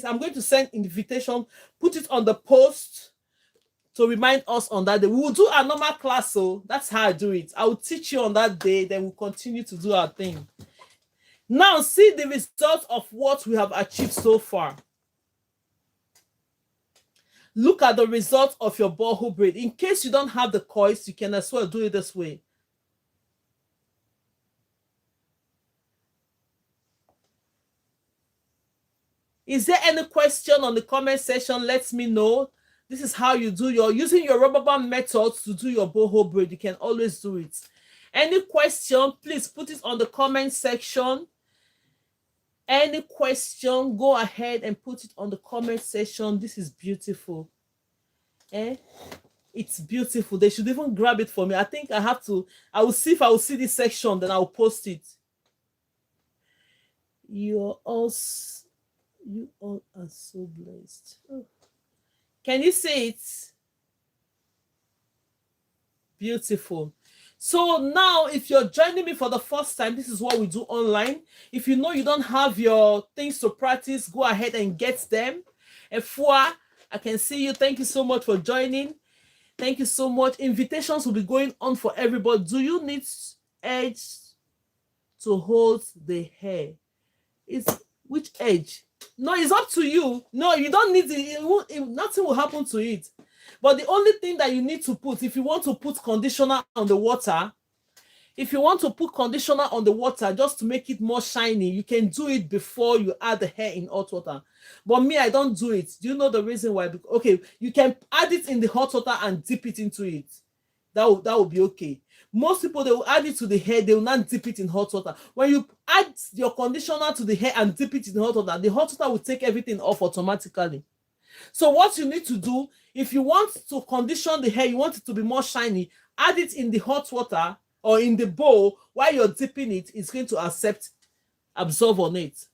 I'm going to send invitation, put it on the post to remind us on that day. We will do a normal class, so that's how I do it. I will teach you on that day, then we'll continue to do our thing. Now, see the result of what we have achieved so far. Look at the result of your boho braid. In case you don't have the coils, you can as well do it this way. Is there any question on the comment section? Let me know. This is how you do using your rubber band methods to do your boho braid. You can always do it. Any question, please put it on the comment section. Any question, go ahead and put it on the comment section. This is beautiful. It's beautiful. They should even grab it for me. I think I will see if I will see this section, then I'll post it. You all are so blessed. Oh. Can you see it? Beautiful. So now, if you're joining me for the first time, this is what we do online. If you know you don't have your things to practice, go ahead and get them. Efua, I can see you. Thank you so much for joining. Thank you so much. Invitations will be going on for everybody. Do you need edge to hold the hair? Which edge? No, it's up to you. No, you don't need it. Nothing will happen to it. But the only thing that you need to put, if you want to put conditioner on the water, just to make it more shiny, you can do it before you add the hair in hot water. But me, I don't do it. Do you know the reason why? Okay, you can add it in the hot water and dip it into it. That will be okay. Most people, they will add it to the hair, they will not dip it in hot water. When you add your conditioner to the hair and dip it in hot water, the hot water will take everything off automatically. So what you need to do, if you want to condition the hair, you want it to be more shiny, add it in the hot water or in the bowl while you're dipping it. It's going to absorb on it.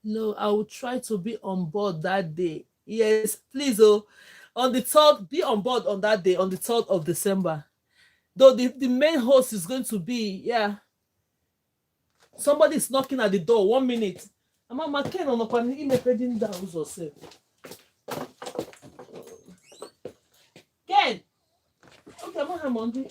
No, I will try to be on board that day. Yes, please. On the 3rd, be on board on that day, on the 3rd of December. Though the main host is going to be, somebody's knocking at the door. 1 minute. Mama Ken on upon imepe down ụzọ. Ken. Okay, I'm on Monday.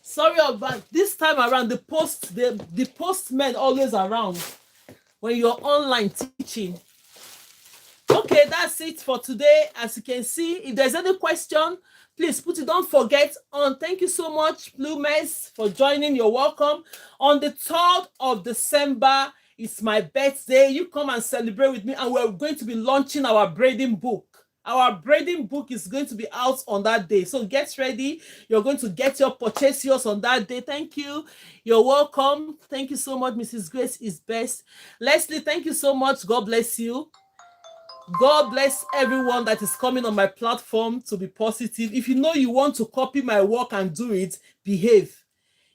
Sorry about this time around. The postmen always around when you're online teaching. Okay, that's it for today. As you can see, if there's any question, please put it. Don't forget on. Thank you so much, Blue Mess, for joining. You're welcome. On the 3rd of December, it's my birthday. You come and celebrate with me, and we're going to be launching our braiding book. Our braiding book is going to be out on that day. So get ready. You're going to get your purchase yours on that day. Thank you. You're welcome. Thank you so much. Mrs. Grace is best. Leslie, thank you so much. God bless you. God bless everyone that is coming on my platform to be positive. If you know you want to copy my work and do it, behave.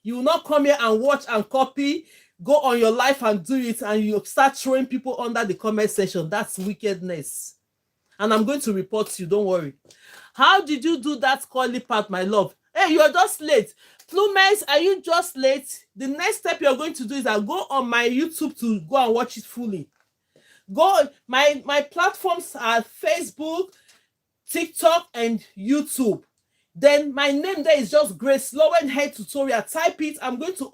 You will not come here and watch and copy, go on your life and do it, and you start throwing people under the comment section. That's wickedness. And I'm going to report you, don't worry. How did you do that curly part, my love? Hey, you're just late. Plumers, are you just late? The next step you're going to do is I'll go on my YouTube to go and watch it fully. Go, my platforms are Facebook, TikTok, and YouTube. Then my name there is just GraceLawendhair Tutorial. Type it. I'm going to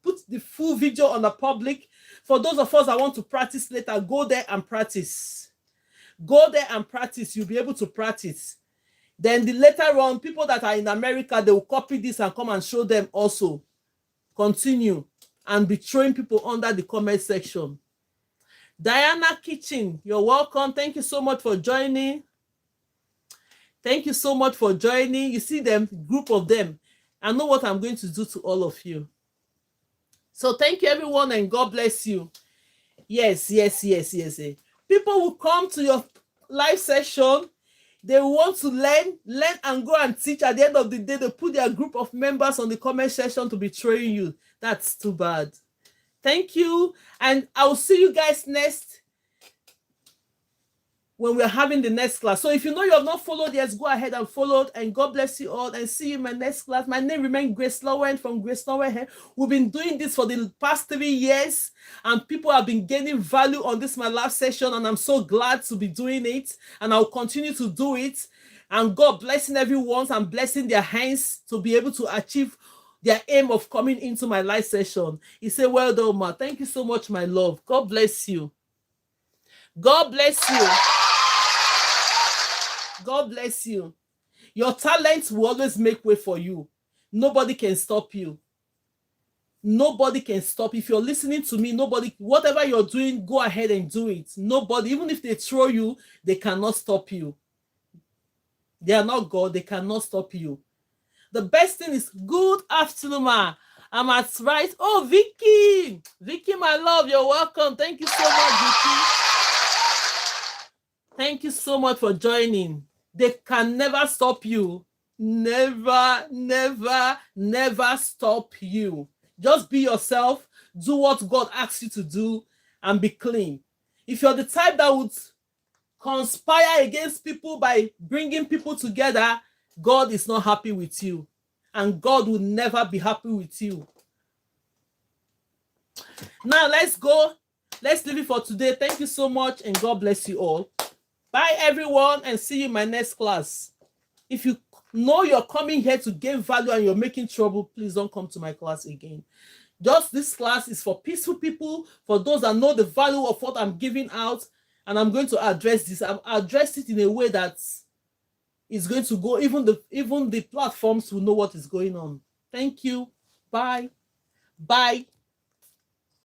put the full video on the public. For those of us that want to practice later, go there and practice. Go there and practice. You'll be able to practice. Then later on, people that are in America, they will copy this and come and show them also. Continue and be throwing people under the comment section. Diana Kitchen, you're welcome. Thank you so much for joining. Thank you so much for joining. You see them, group of them. I know what I'm going to do to all of you. So thank you, everyone, and God bless you. Yes. People will come to your live session. They want to learn and go and teach. At the end of the day, they put their group of members on the comment section to be training you. That's too bad. Thank you. And I'll see you guys next when we're having the next class. So if you know you have not followed, yes, go ahead and follow. And God bless you all. And see you in my next class. My name remains Grace Lowen from GraceLawendhair. We've been doing this for the past 3 years. And people have been gaining value on this, my last session. And I'm so glad to be doing it. And I'll continue to do it. And God blessing everyone and blessing their hands to be able to achieve their aim of coming into my live session. He said, well done, ma. Thank you so much, my love. God bless you. God bless you. God bless you. Your talents will always make way for you. Nobody can stop you. Nobody can stop. If you're listening to me, nobody, whatever you're doing, go ahead and do it. Nobody, even if they throw you, they cannot stop you. They are not God. They cannot stop you. The best thing is, good afternoon, ma. I'm at right. Oh, Vicky. Vicky, my love, you're welcome. Thank you so much, Vicky. Thank you so much for joining. They can never stop you. Never stop you. Just be yourself. Do what God asks you to do and be clean. If you're the type that would conspire against people by bringing people together, God is not happy with you. And God will never be happy with you. Now, let's go. Let's leave it for today. Thank you so much, and God bless you all. Bye, everyone, and see you in my next class. If you know you're coming here to gain value and you're making trouble, please don't come to my class again. Just this class is for peaceful people, for those that know the value of what I'm giving out, and I'm going to address this. I've addressed it in a way that is going to go, even the platforms will know what is going on. Thank you. Bye. Bye.